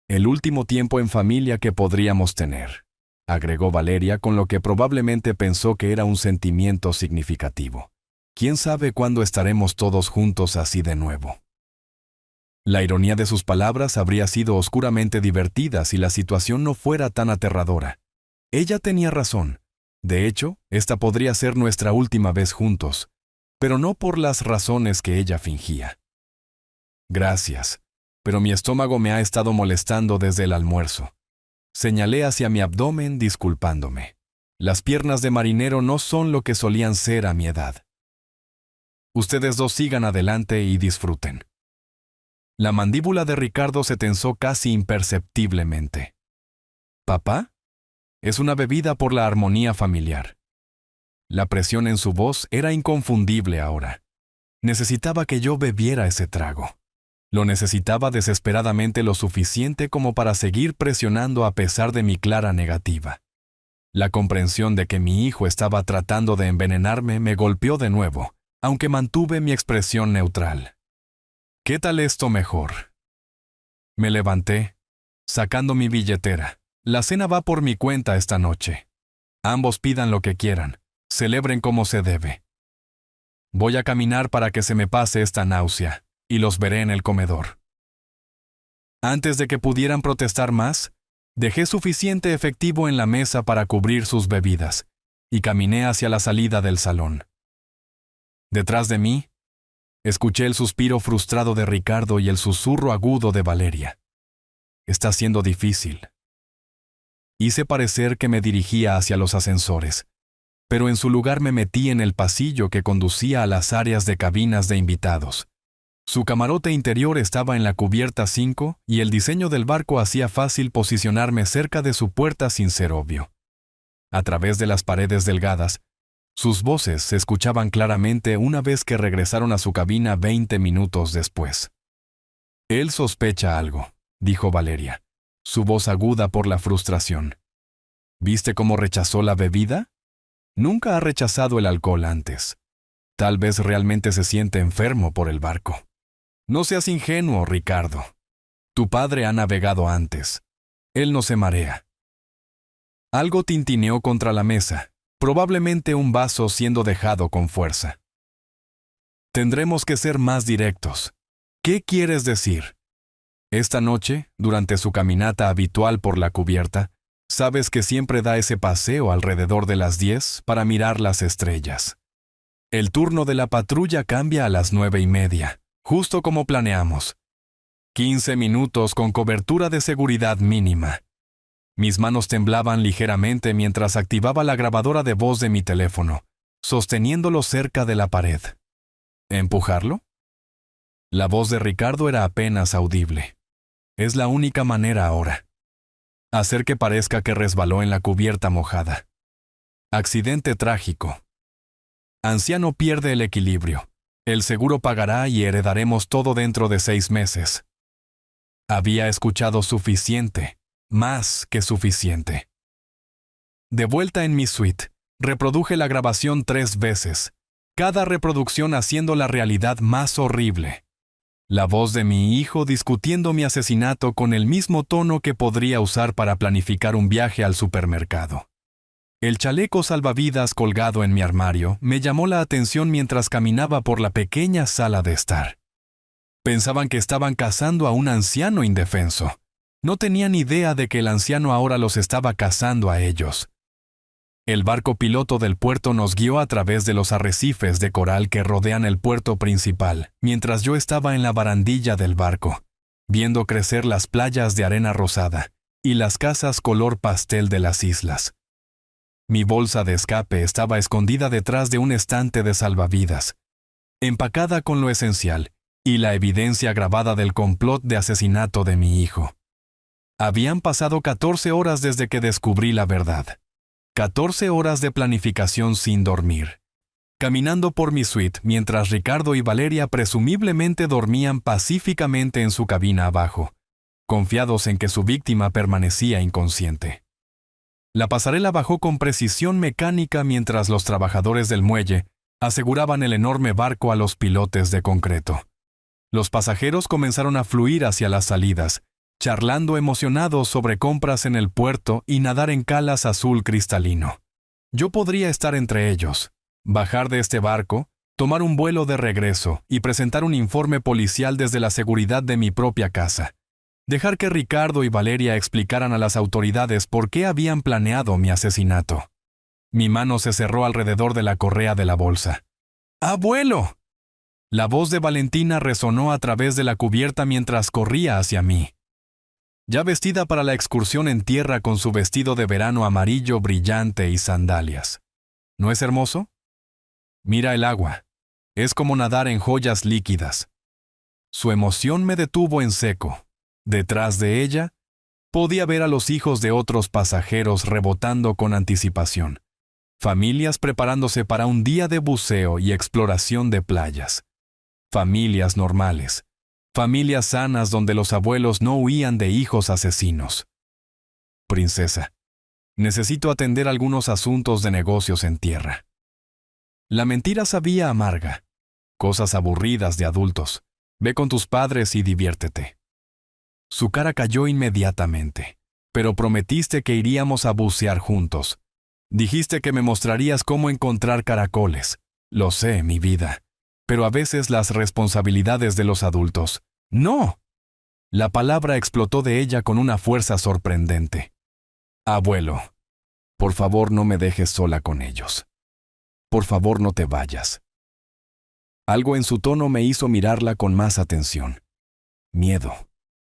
El último tiempo en familia que podríamos tener. agregó Valeria con lo que probablemente pensó que era un sentimiento significativo. ¿Quién sabe cuándo estaremos todos juntos así de nuevo? La ironía de sus palabras habría sido oscuramente divertida si la situación no fuera tan aterradora. Ella tenía razón. De hecho, esta podría ser nuestra última vez juntos, pero no por las razones que ella fingía. Gracias, pero mi estómago me ha estado molestando desde el almuerzo. Señalé hacia mi abdomen disculpándome. Las piernas de marinero no son lo que solían ser a mi edad. Ustedes dos sigan adelante y disfruten. La mandíbula de Ricardo se tensó casi imperceptiblemente. ¿Papá? Es una bebida por la armonía familiar. La presión en su voz era inconfundible ahora. Necesitaba que yo bebiera ese trago. Lo necesitaba desesperadamente lo suficiente como para seguir presionando a pesar de mi clara negativa. La comprensión de que mi hijo estaba tratando de envenenarme me golpeó de nuevo, aunque mantuve mi expresión neutral. ¿Qué tal esto mejor? Me levanté, sacando mi billetera. La cena va por mi cuenta esta noche. Ambos pidan lo que quieran, celebren como se debe. Voy a caminar para que se me pase esta náusea, y los veré en el comedor. Antes de que pudieran protestar más, dejé suficiente efectivo en la mesa para cubrir sus bebidas, y caminé hacia la salida del salón. Detrás de mí, escuché el suspiro frustrado de Ricardo y el susurro agudo de Valeria. Está siendo difícil. Hice parecer que me dirigía hacia los ascensores, pero en su lugar me metí en el pasillo que conducía a las áreas de cabinas de invitados. Su camarote interior estaba en la cubierta 5 y el diseño del barco hacía fácil posicionarme cerca de su puerta sin ser obvio. A través de las paredes delgadas, sus voces se escuchaban claramente una vez que regresaron a su cabina 20 minutos después. Él sospecha algo, dijo Valeria, su voz aguda por la frustración. ¿Viste cómo rechazó la bebida? Nunca ha rechazado el alcohol antes. Tal vez realmente se siente enfermo por el barco. No seas ingenuo, Ricardo. Tu padre ha navegado antes. Él no se marea. Algo tintineó contra la mesa, probablemente un vaso siendo dejado con fuerza. Tendremos que ser más directos. ¿Qué quieres decir? Esta noche, durante su caminata habitual por la cubierta, sabes que siempre da ese paseo alrededor de las 10 para mirar las estrellas. El turno de la patrulla cambia a las 9:30, justo como planeamos. 15 minutos con cobertura de seguridad mínima. Mis manos temblaban ligeramente mientras activaba la grabadora de voz de mi teléfono, sosteniéndolo cerca de la pared. ¿Empujarlo? La voz de Ricardo era apenas audible. Es la única manera ahora. Hacer que parezca que resbaló en la cubierta mojada. Accidente trágico. Anciano pierde el equilibrio. El seguro pagará y heredaremos todo dentro de 6 meses. Había escuchado suficiente, más que suficiente. De vuelta en mi suite, reproduje la grabación 3 veces, cada reproducción haciendo la realidad más horrible. La voz de mi hijo discutiendo mi asesinato con el mismo tono que podría usar para planificar un viaje al supermercado. El chaleco salvavidas colgado en mi armario me llamó la atención mientras caminaba por la pequeña sala de estar. Pensaban que estaban cazando a un anciano indefenso. No tenían idea de que el anciano ahora los estaba cazando a ellos. El barco piloto del puerto nos guió a través de los arrecifes de coral que rodean el puerto principal, mientras yo estaba en la barandilla del barco, viendo crecer las playas de arena rosada y las casas color pastel de las islas. Mi bolsa de escape estaba escondida detrás de un estante de salvavidas, empacada con lo esencial y la evidencia grabada del complot de asesinato de mi hijo. Habían pasado 14 horas desde que descubrí la verdad. 14 horas de planificación sin dormir. Caminando por mi suite mientras Ricardo y Valeria presumiblemente dormían pacíficamente en su cabina abajo, confiados en que su víctima permanecía inconsciente. La pasarela bajó con precisión mecánica mientras los trabajadores del muelle aseguraban el enorme barco a los pilotes de concreto. Los pasajeros comenzaron a fluir hacia las salidas, charlando emocionados sobre compras en el puerto y nadar en calas azul cristalino. Yo podría estar entre ellos, bajar de este barco, tomar un vuelo de regreso y presentar un informe policial desde la seguridad de mi propia casa. Dejar que Ricardo y Valeria explicaran a las autoridades por qué habían planeado mi asesinato. Mi mano se cerró alrededor de la correa de la bolsa. ¡Abuelo! La voz de Valentina resonó a través de la cubierta mientras corría hacia mí. Ya vestida para la excursión en tierra con su vestido de verano amarillo brillante y sandalias. ¿No es hermoso? Mira el agua. Es como nadar en joyas líquidas. Su emoción me detuvo en seco. Detrás de ella, podía ver a los hijos de otros pasajeros rebotando con anticipación. Familias preparándose para un día de buceo y exploración de playas. Familias normales. Familias sanas donde los abuelos no huían de hijos asesinos. Princesa, necesito atender algunos asuntos de negocios en tierra. La mentira sabía amarga. Cosas aburridas de adultos. Ve con tus padres y diviértete. Su cara cayó inmediatamente. Pero prometiste que iríamos a bucear juntos. Dijiste que me mostrarías cómo encontrar caracoles. Lo sé, mi vida. Pero a veces las responsabilidades de los adultos. ¡No! La palabra explotó de ella con una fuerza sorprendente. Abuelo, por favor no me dejes sola con ellos. Por favor no te vayas. Algo en su tono me hizo mirarla con más atención. Miedo.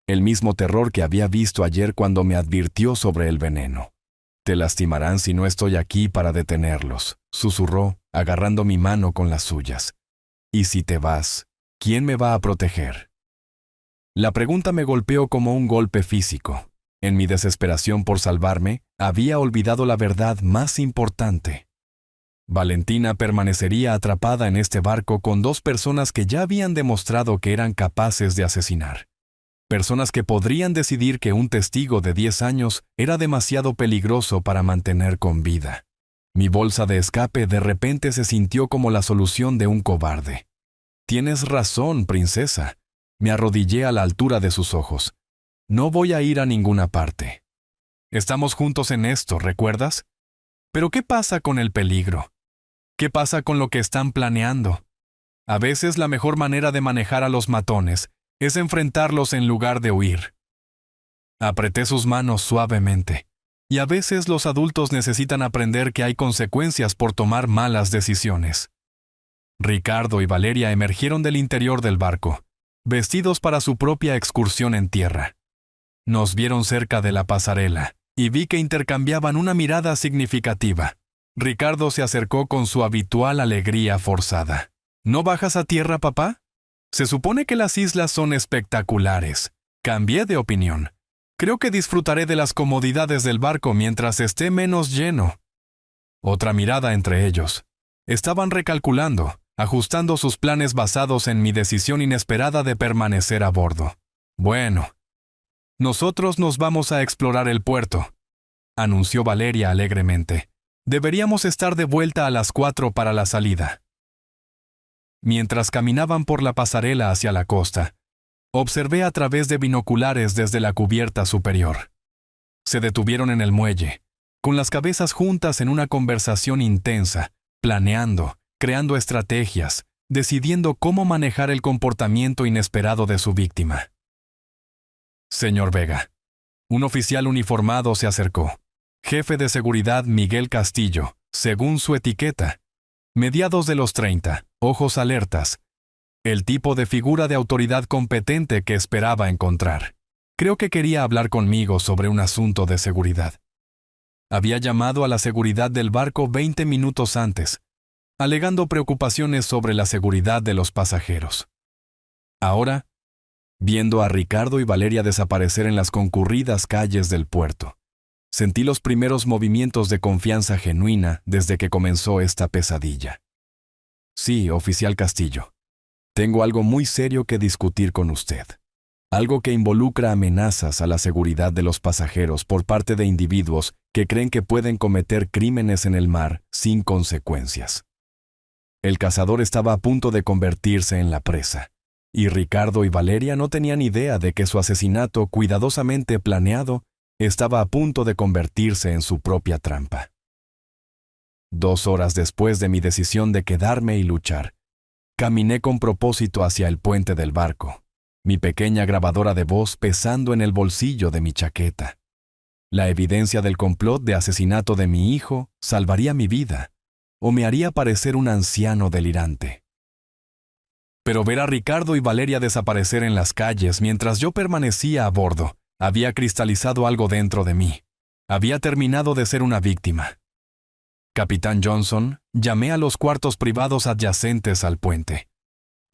El mismo terror que había visto ayer cuando me advirtió sobre el veneno. Te lastimarán si no estoy aquí para detenerlos, susurró, agarrando mi mano con las suyas. Y si te vas, ¿quién me va a proteger? La pregunta me golpeó como un golpe físico. En mi desesperación por salvarme, había olvidado la verdad más importante. Valentina permanecería atrapada en este barco con dos personas que ya habían demostrado que eran capaces de asesinar. Personas que podrían decidir que un testigo de 10 años era demasiado peligroso para mantener con vida. Mi bolsa de escape de repente se sintió como la solución de un cobarde. Tienes razón, princesa. Me arrodillé a la altura de sus ojos. No voy a ir a ninguna parte. Estamos juntos en esto, ¿recuerdas? Pero ¿qué pasa con el peligro? ¿Qué pasa con lo que están planeando? A veces la mejor manera de manejar a los matones es enfrentarlos en lugar de huir. Apreté sus manos suavemente. Y a veces los adultos necesitan aprender que hay consecuencias por tomar malas decisiones. Ricardo y Valeria emergieron del interior del barco, vestidos para su propia excursión en tierra. Nos vieron cerca de la pasarela, y vi que intercambiaban una mirada significativa. Ricardo se acercó con su habitual alegría forzada. ¿No bajas a tierra, papá? Se supone que las islas son espectaculares. Cambié de opinión. Creo que disfrutaré de las comodidades del barco mientras esté menos lleno. Otra mirada entre ellos. Estaban recalculando, ajustando sus planes basados en mi decisión inesperada de permanecer a bordo. Bueno, nosotros nos vamos a explorar el puerto, anunció Valeria alegremente. Deberíamos estar de vuelta a las 4 para la salida. Mientras caminaban por la pasarela hacia la costa, observé a través de binoculares desde la cubierta superior. Se detuvieron en el muelle, con las cabezas juntas en una conversación intensa, planeando, creando estrategias, decidiendo cómo manejar el comportamiento inesperado de su víctima. Señor Vega. Un oficial uniformado se acercó. Jefe de seguridad Miguel Castillo, según su etiqueta. Mediados de los 30, ojos alertas. El tipo de figura de autoridad competente que esperaba encontrar. Creo que quería hablar conmigo sobre un asunto de seguridad. Había llamado a la seguridad del barco 20 minutos antes, alegando preocupaciones sobre la seguridad de los pasajeros. Ahora, viendo a Ricardo y Valeria desaparecer en las concurridas calles del puerto, sentí los primeros movimientos de confianza genuina desde que comenzó esta pesadilla. Sí, oficial Castillo. Tengo algo muy serio que discutir con usted. Algo que involucra amenazas a la seguridad de los pasajeros por parte de individuos que creen que pueden cometer crímenes en el mar sin consecuencias. El cazador estaba a punto de convertirse en la presa, y Ricardo y Valeria no tenían idea de que su asesinato cuidadosamente planeado estaba a punto de convertirse en su propia trampa. 2 horas después de mi decisión de quedarme y luchar, caminé con propósito hacia el puente del barco, mi pequeña grabadora de voz pesando en el bolsillo de mi chaqueta. La evidencia del complot de asesinato de mi hijo salvaría mi vida, o me haría parecer un anciano delirante. Pero ver a Ricardo y Valeria desaparecer en las calles mientras yo permanecía a bordo había cristalizado algo dentro de mí. Había terminado de ser una víctima. Capitán Johnson, llamé a los cuartos privados adyacentes al puente.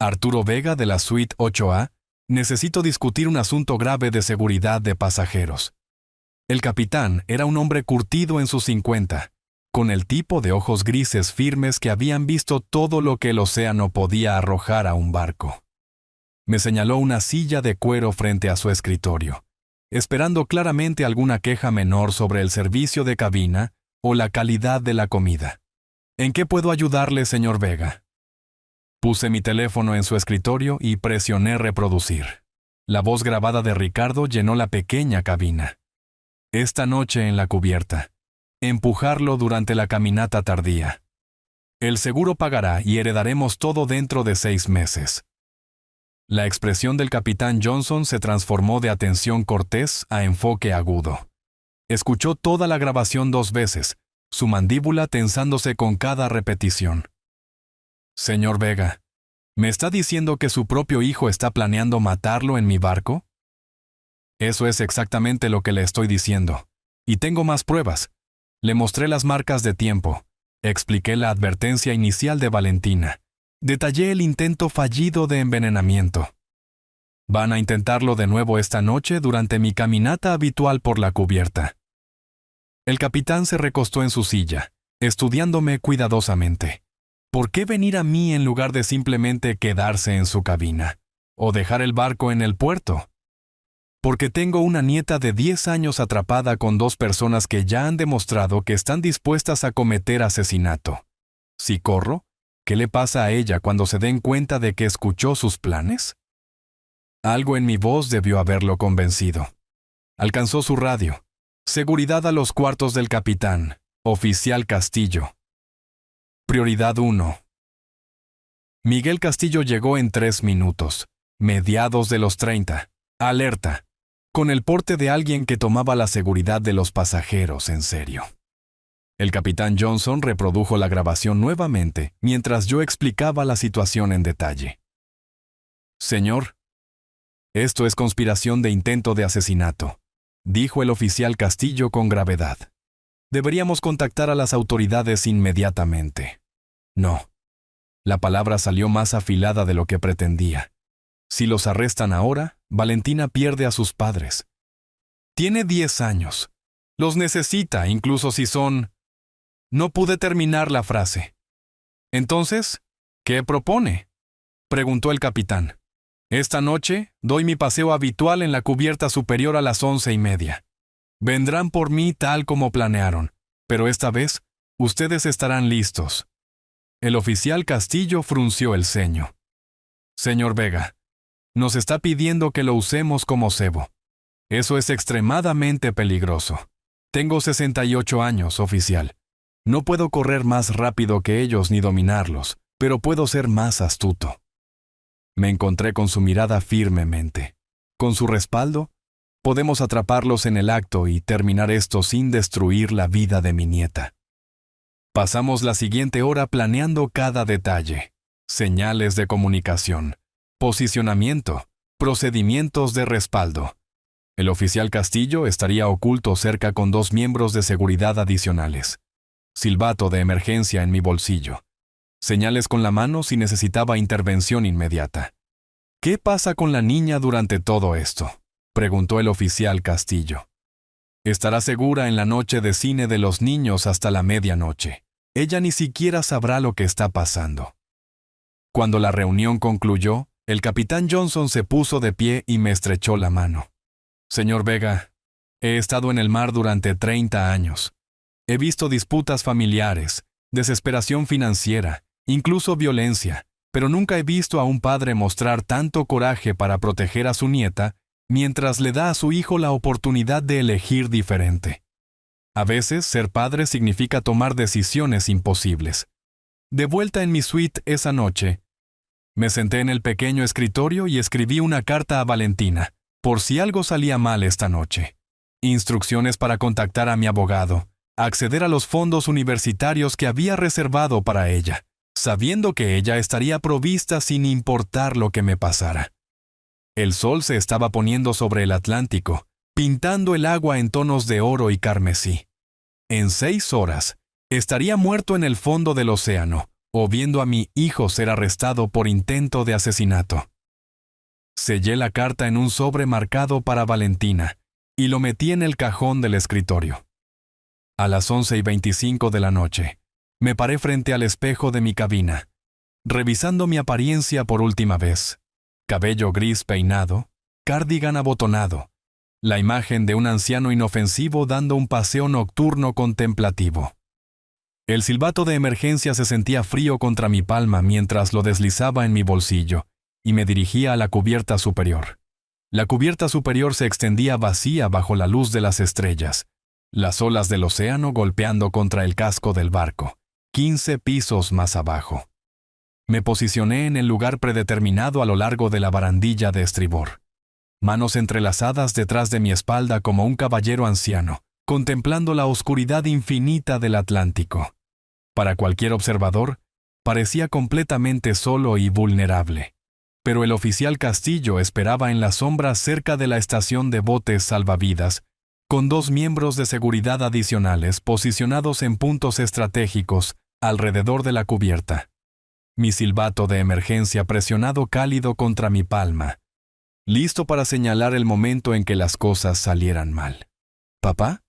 Arturo Vega, de la suite 8A, necesito discutir un asunto grave de seguridad de pasajeros. El capitán era un hombre curtido en sus 50, con el tipo de ojos grises firmes que habían visto todo lo que el océano podía arrojar a un barco. Me señaló una silla de cuero frente a su escritorio, esperando claramente alguna queja menor sobre el servicio de cabina o la calidad de la comida. ¿En qué puedo ayudarle, señor Vega? Puse mi teléfono en su escritorio y presioné reproducir. La voz grabada de Ricardo llenó la pequeña cabina. Esta noche en la cubierta. Empujarlo durante la caminata tardía. El seguro pagará y heredaremos todo dentro de 6 meses. La expresión del capitán Johnson se transformó de atención cortés a enfoque agudo. Escuchó toda la grabación 2 veces, su mandíbula tensándose con cada repetición. Señor Vega, ¿me está diciendo que su propio hijo está planeando matarlo en mi barco? Eso es exactamente lo que le estoy diciendo. Y tengo más pruebas. Le mostré las marcas de tiempo. Expliqué la advertencia inicial de Valentina. Detallé el intento fallido de envenenamiento. Van a intentarlo de nuevo esta noche durante mi caminata habitual por la cubierta. El capitán se recostó en su silla, estudiándome cuidadosamente. ¿Por qué venir a mí en lugar de simplemente quedarse en su cabina? ¿O dejar el barco en el puerto? Porque tengo una nieta de 10 años atrapada con 2 personas que ya han demostrado que están dispuestas a cometer asesinato. Si corro, ¿qué le pasa a ella cuando se den cuenta de que escuchó sus planes? Algo en mi voz debió haberlo convencido. Alcanzó su radio. Seguridad a los cuartos del capitán. Oficial Castillo. Prioridad 1. Miguel Castillo llegó en 3 minutos, mediados de los 30. Alerta. Con el porte de alguien que tomaba la seguridad de los pasajeros en serio. El capitán Johnson reprodujo la grabación nuevamente mientras yo explicaba la situación en detalle. Señor, esto es conspiración de intento de asesinato, dijo el oficial Castillo con gravedad. Deberíamos contactar a las autoridades inmediatamente. No. La palabra salió más afilada de lo que pretendía. Si los arrestan ahora, Valentina pierde a sus padres. Tiene 10 años. Los necesita, incluso si son... No pude terminar la frase. Entonces, ¿qué propone? Preguntó el capitán. Esta noche doy mi paseo habitual en la cubierta superior a las 11:30. Vendrán por mí tal como planearon, pero esta vez ustedes estarán listos. El oficial Castillo frunció el ceño. Señor Vega, nos está pidiendo que lo usemos como cebo. Eso es extremadamente peligroso. Tengo 68 años, oficial. No puedo correr más rápido que ellos ni dominarlos, pero puedo ser más astuto. Me encontré con su mirada firmemente. Con su respaldo, podemos atraparlos en el acto y terminar esto sin destruir la vida de mi nieta. Pasamos la siguiente hora planeando cada detalle. Señales de comunicación, posicionamiento, procedimientos de respaldo. El oficial Castillo estaría oculto cerca con 2 miembros de seguridad adicionales. Silbato de emergencia en mi bolsillo. Señales con la mano si necesitaba intervención inmediata. ¿Qué pasa con la niña durante todo esto?, preguntó el oficial Castillo. Estará segura en la noche de cine de los niños hasta la medianoche. Ella ni siquiera sabrá lo que está pasando. Cuando la reunión concluyó, el capitán Johnson se puso de pie y me estrechó la mano. Señor Vega, he estado en el mar durante 30 años. He visto disputas familiares, desesperación financiera, incluso violencia, pero nunca he visto a un padre mostrar tanto coraje para proteger a su nieta mientras le da a su hijo la oportunidad de elegir diferente. A veces, ser padre significa tomar decisiones imposibles. De vuelta en mi suite esa noche, me senté en el pequeño escritorio y escribí una carta a Valentina, por si algo salía mal esta noche. Instrucciones para contactar a mi abogado, acceder a los fondos universitarios que había reservado para ella, sabiendo que ella estaría provista sin importar lo que me pasara. El sol se estaba poniendo sobre el Atlántico, pintando el agua en tonos de oro y carmesí. En 6 horas, estaría muerto en el fondo del océano, o viendo a mi hijo ser arrestado por intento de asesinato. Sellé la carta en un sobre marcado para Valentina y lo metí en el cajón del escritorio. A las 11:25 de la noche, me paré frente al espejo de mi cabina, revisando mi apariencia por última vez. Cabello gris peinado, cardigan abotonado, la imagen de un anciano inofensivo dando un paseo nocturno contemplativo. El silbato de emergencia se sentía frío contra mi palma mientras lo deslizaba en mi bolsillo y me dirigía a la cubierta superior. La cubierta superior se extendía vacía bajo la luz de las estrellas, las olas del océano golpeando contra el casco del barco, 15 pisos más abajo. Me posicioné en el lugar predeterminado a lo largo de la barandilla de estribor, manos entrelazadas detrás de mi espalda como un caballero anciano, contemplando la oscuridad infinita del Atlántico. Para cualquier observador, parecía completamente solo y vulnerable. Pero el oficial Castillo esperaba en la sombra cerca de la estación de botes salvavidas, con 2 miembros de seguridad adicionales posicionados en puntos estratégicos alrededor de la cubierta. Mi silbato de emergencia presionado cálido contra mi palma, listo para señalar el momento en que las cosas salieran mal. ¿Papá?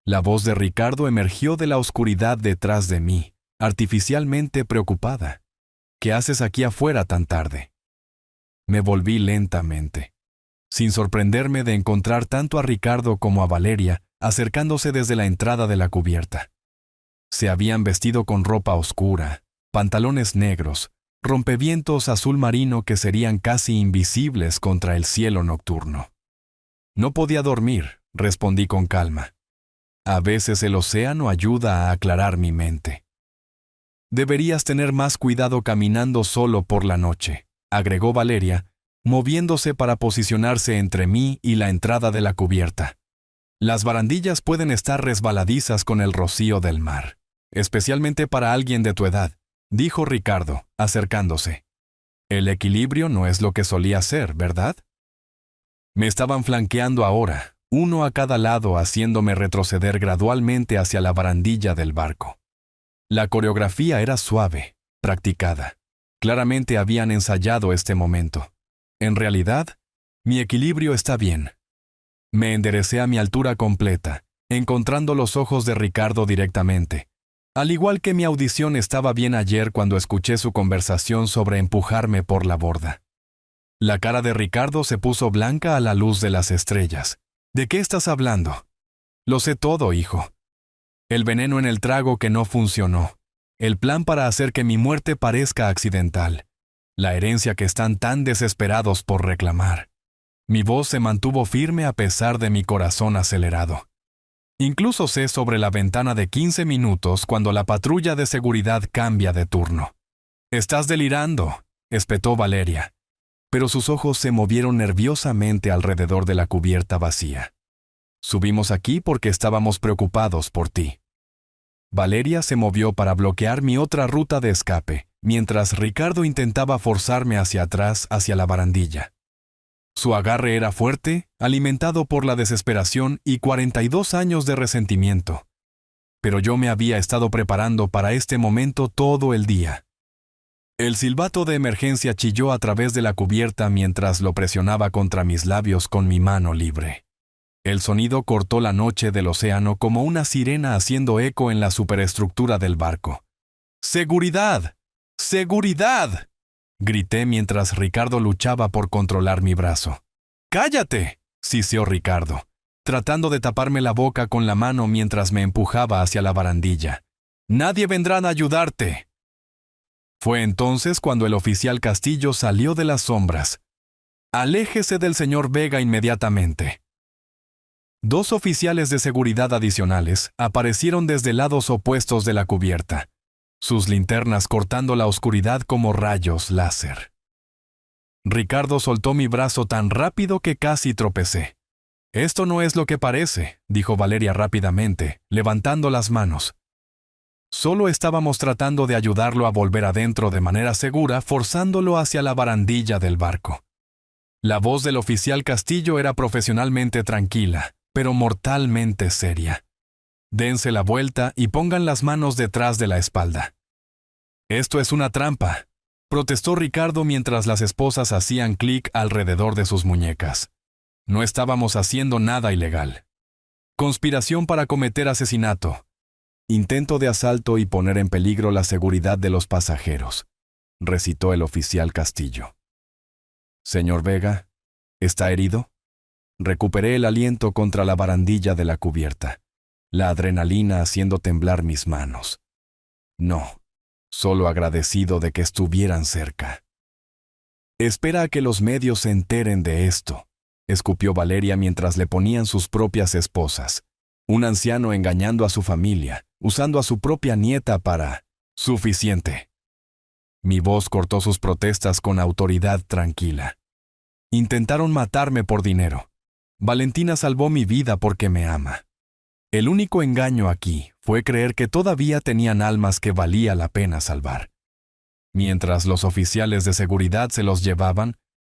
La voz de Ricardo emergió de la oscuridad detrás de mí, artificialmente preocupada. ¿Qué haces aquí afuera tan tarde? Me volví lentamente, sin sorprenderme de encontrar tanto a Ricardo como a Valeria acercándose desde la entrada de la cubierta. Se habían vestido con ropa oscura, pantalones negros, rompevientos azul marino que serían casi invisibles contra el cielo nocturno. No podía dormir, respondí con calma. A veces el océano ayuda a aclarar mi mente. Deberías tener más cuidado caminando solo por la noche, agregó Valeria, moviéndose para posicionarse entre mí y la entrada de la cubierta. Las barandillas pueden estar resbaladizas con el rocío del mar, especialmente para alguien de tu edad, dijo Ricardo, acercándose. El equilibrio no es lo que solía ser, ¿verdad? Me estaban flanqueando ahora, uno a cada lado, haciéndome retroceder gradualmente hacia la barandilla del barco. La coreografía era suave, practicada. Claramente habían ensayado este momento. En realidad, mi equilibrio está bien. Me enderecé a mi altura completa, encontrando los ojos de Ricardo directamente, al igual que mi audición estaba bien ayer cuando escuché su conversación sobre empujarme por la borda. La cara de Ricardo se puso blanca a la luz de las estrellas. ¿De qué estás hablando? Lo sé todo, hijo. El veneno en el trago que no funcionó. El plan para hacer que mi muerte parezca accidental. La herencia que están tan desesperados por reclamar. Mi voz se mantuvo firme a pesar de mi corazón acelerado. Incluso sé sobre la ventana de 15 minutos cuando la patrulla de seguridad cambia de turno. «Estás delirando», espetó Valeria, pero sus ojos se movieron nerviosamente alrededor de la cubierta vacía. «Subimos aquí porque estábamos preocupados por ti». Valeria se movió para bloquear mi otra ruta de escape, mientras Ricardo intentaba forzarme hacia atrás, hacia la barandilla. Su agarre era fuerte, alimentado por la desesperación y 42 años de resentimiento. Pero yo me había estado preparando para este momento todo el día. El silbato de emergencia chilló a través de la cubierta mientras lo presionaba contra mis labios con mi mano libre. El sonido cortó la noche del océano como una sirena haciendo eco en la superestructura del barco. ¡Seguridad! ¡Seguridad!, grité mientras Ricardo luchaba por controlar mi brazo. ¡Cállate!, siseó Ricardo, tratando de taparme la boca con la mano mientras me empujaba hacia la barandilla. «Nadie vendrá a ayudarte». Fue entonces cuando el oficial Castillo salió de las sombras. «Aléjese del señor Vega inmediatamente». 2 oficiales de seguridad adicionales aparecieron desde lados opuestos de la cubierta, sus linternas cortando la oscuridad como rayos láser. Ricardo soltó mi brazo tan rápido que casi tropecé. «Esto no es lo que parece», dijo Valeria rápidamente, levantando las manos. Solo estábamos tratando de ayudarlo a volver adentro de manera segura, forzándolo hacia la barandilla del barco. La voz del oficial Castillo era profesionalmente tranquila, pero mortalmente seria. «Dense la vuelta y pongan las manos detrás de la espalda». «Esto es una trampa», protestó Ricardo mientras las esposas hacían clic alrededor de sus muñecas. «No estábamos haciendo nada ilegal». «Conspiración para cometer asesinato. Intento de asalto y poner en peligro la seguridad de los pasajeros», recitó el oficial Castillo. «Señor Vega, ¿está herido?». Recuperé el aliento contra la barandilla de la cubierta, la adrenalina haciendo temblar mis manos. No, solo agradecido de que estuvieran cerca. «Espera a que los medios se enteren de esto», escupió Valeria mientras le ponían sus propias esposas. Un anciano engañando a su familia, usando a su propia nieta para... «Suficiente». Mi voz cortó sus protestas con autoridad tranquila. «Intentaron matarme por dinero. Valentina salvó mi vida porque me ama. El único engaño aquí fue creer que todavía tenían almas que valía la pena salvar». Mientras los oficiales de seguridad se los llevaban,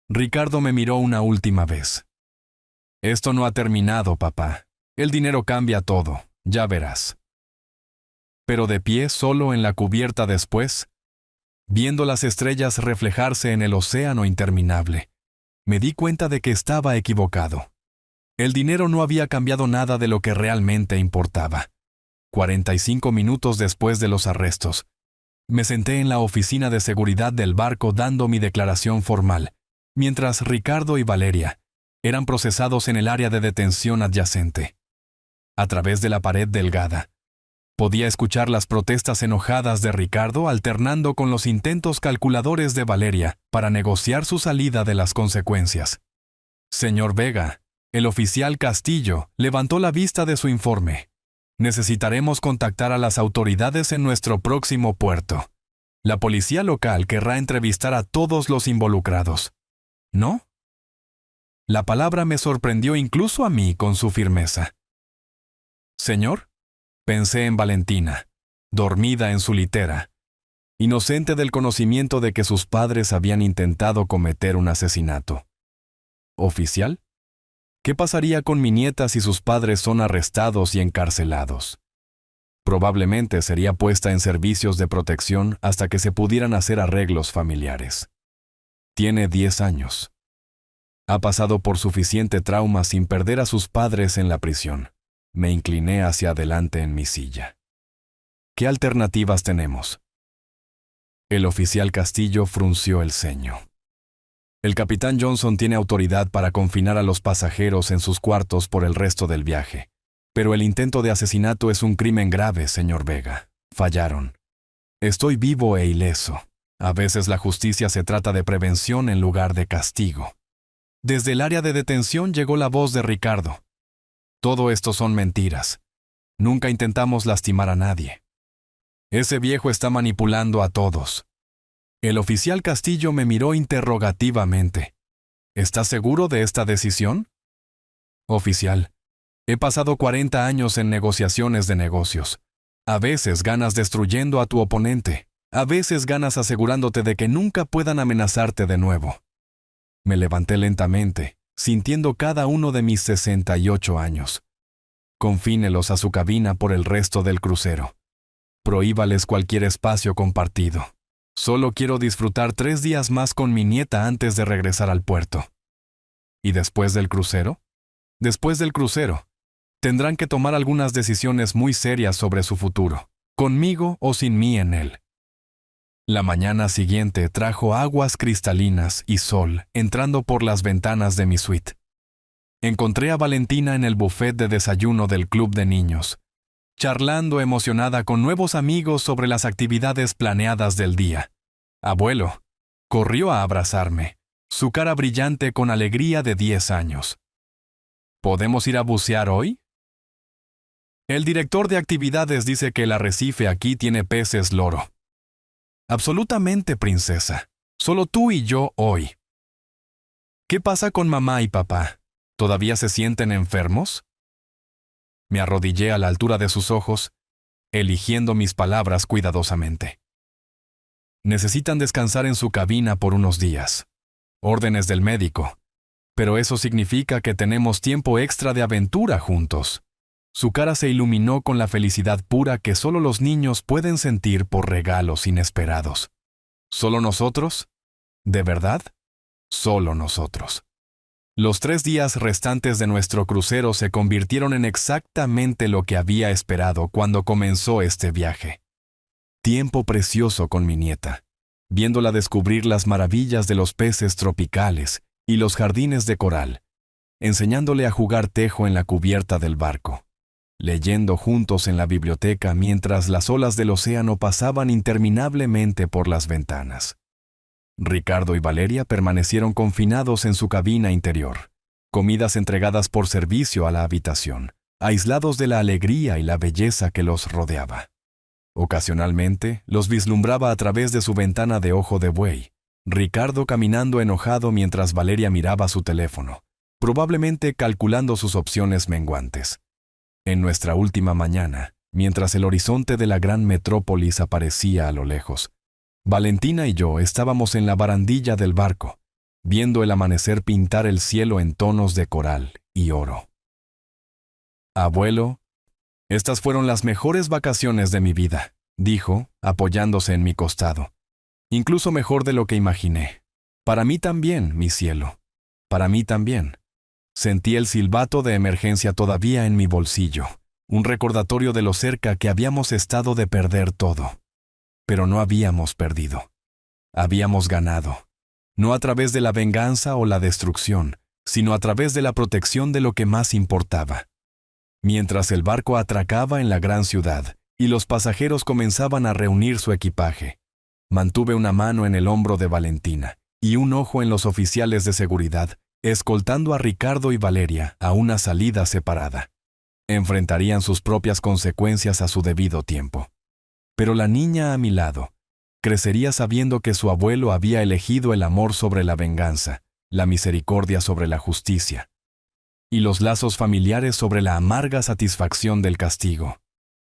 Ricardo me miró una última vez. «Esto no ha terminado, papá. El dinero cambia todo, ya verás». Pero de pie solo en la cubierta después, viendo las estrellas reflejarse en el océano interminable, me di cuenta de que estaba equivocado. El dinero no había cambiado nada de lo que realmente importaba. 45 minutos después de los arrestos, me senté en la oficina de seguridad del barco dando mi declaración formal, mientras Ricardo y Valeria eran procesados en el área de detención adyacente. A través de la pared delgada, podía escuchar las protestas enojadas de Ricardo alternando con los intentos calculadores de Valeria para negociar su salida de las consecuencias. «Señor Vega», el oficial Castillo levantó la vista de su informe. «Necesitaremos contactar a las autoridades en nuestro próximo puerto. La policía local querrá entrevistar a todos los involucrados». ¿No? La palabra me sorprendió incluso a mí con su firmeza. «Señor», pensé en Valentina, dormida en su litera, inocente del conocimiento de que sus padres habían intentado cometer un asesinato. «¿Oficial? ¿Qué pasaría con mi nieta si sus padres son arrestados y encarcelados? Probablemente sería puesta en servicios de protección hasta que se pudieran hacer arreglos familiares. Tiene 10 años. Ha pasado por suficiente trauma sin perder a sus padres en la prisión». Me incliné hacia adelante en mi silla. «¿Qué alternativas tenemos?». El oficial Castillo frunció el ceño. «El capitán Johnson tiene autoridad para confinar a los pasajeros en sus cuartos por el resto del viaje. Pero el intento de asesinato es un crimen grave, señor Vega. Fallaron. Estoy vivo e ileso. A veces la justicia se trata de prevención en lugar de castigo». Desde el área de detención llegó la voz de Ricardo. «Todo esto son mentiras. Nunca intentamos lastimar a nadie. Ese viejo está manipulando a todos». El oficial Castillo me miró interrogativamente. «¿Estás seguro de esta decisión?». «Oficial, he pasado 40 años en negociaciones de negocios. A veces ganas destruyendo a tu oponente. A veces ganas asegurándote de que nunca puedan amenazarte de nuevo». Me levanté lentamente, sintiendo cada uno de mis 68 años. «Confínelos a su cabina por el resto del crucero. Prohíbales cualquier espacio compartido. Solo quiero disfrutar 3 días más con mi nieta antes de regresar al puerto». «¿Y después del crucero?». «Después del crucero, tendrán que tomar algunas decisiones muy serias sobre su futuro, conmigo o sin mí en él». La mañana siguiente trajo aguas cristalinas y sol entrando por las ventanas de mi suite. Encontré a Valentina en el buffet de desayuno del club de niños, charlando emocionada con nuevos amigos sobre las actividades planeadas del día. Abuelo. Corrió a abrazarme, su cara brillante con alegría de 10 años. ¿Podemos ir a bucear hoy? El director de actividades dice que el arrecife aquí tiene peces loro. Absolutamente, princesa. Solo tú y yo hoy. ¿Qué pasa con mamá y papá? ¿Todavía se sienten enfermos? Me arrodillé a la altura de sus ojos, eligiendo mis palabras cuidadosamente. Necesitan descansar en su cabina por unos días. Órdenes del médico. Pero eso significa que tenemos tiempo extra de aventura juntos. Su cara se iluminó con la felicidad pura que solo los niños pueden sentir por regalos inesperados. ¿Solo nosotros? ¿De verdad? Solo nosotros. Los 3 días restantes de nuestro crucero se convirtieron en exactamente lo que había esperado cuando comenzó este viaje. Tiempo precioso con mi nieta, viéndola descubrir las maravillas de los peces tropicales y los jardines de coral, enseñándole a jugar tejo en la cubierta del barco, leyendo juntos en la biblioteca mientras las olas del océano pasaban interminablemente por las ventanas. Ricardo y Valeria permanecieron confinados en su cabina interior, comidas entregadas por servicio a la habitación, aislados de la alegría y la belleza que los rodeaba. Ocasionalmente, los vislumbraba a través de su ventana de ojo de buey, Ricardo caminando enojado mientras Valeria miraba su teléfono, probablemente calculando sus opciones menguantes. En nuestra última mañana, mientras el horizonte de la gran metrópolis aparecía a lo lejos, Valentina y yo estábamos en la barandilla del barco, viendo el amanecer pintar el cielo en tonos de coral y oro. Abuelo, estas fueron las mejores vacaciones de mi vida, dijo, apoyándose en mi costado. Incluso mejor de lo que imaginé. Para mí también, mi cielo. Para mí también. Sentí el silbato de emergencia todavía en mi bolsillo, un recordatorio de lo cerca que habíamos estado de perder todo. Pero no habíamos perdido. Habíamos ganado. No a través de la venganza o la destrucción, sino a través de la protección de lo que más importaba. Mientras el barco atracaba en la gran ciudad y los pasajeros comenzaban a reunir su equipaje, mantuve una mano en el hombro de Valentina y un ojo en los oficiales de seguridad, escoltando a Ricardo y Valeria a una salida separada. Enfrentarían sus propias consecuencias a su debido tiempo. Pero la niña a mi lado crecería sabiendo que su abuelo había elegido el amor sobre la venganza, la misericordia sobre la justicia, y los lazos familiares sobre la amarga satisfacción del castigo.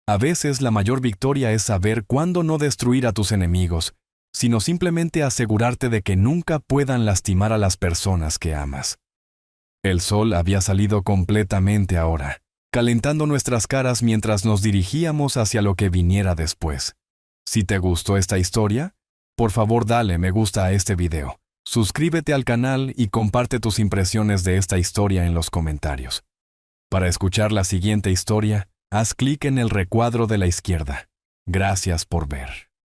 A veces la mayor victoria es saber cuándo no destruir a tus enemigos, sino simplemente asegurarte de que nunca puedan lastimar a las personas que amas. El sol había salido completamente ahora, calentando nuestras caras mientras nos dirigíamos hacia lo que viniera después. Si te gustó esta historia, por favor dale me gusta a este video. Suscríbete al canal y comparte tus impresiones de esta historia en los comentarios. Para escuchar la siguiente historia, haz clic en el recuadro de la izquierda. Gracias por ver.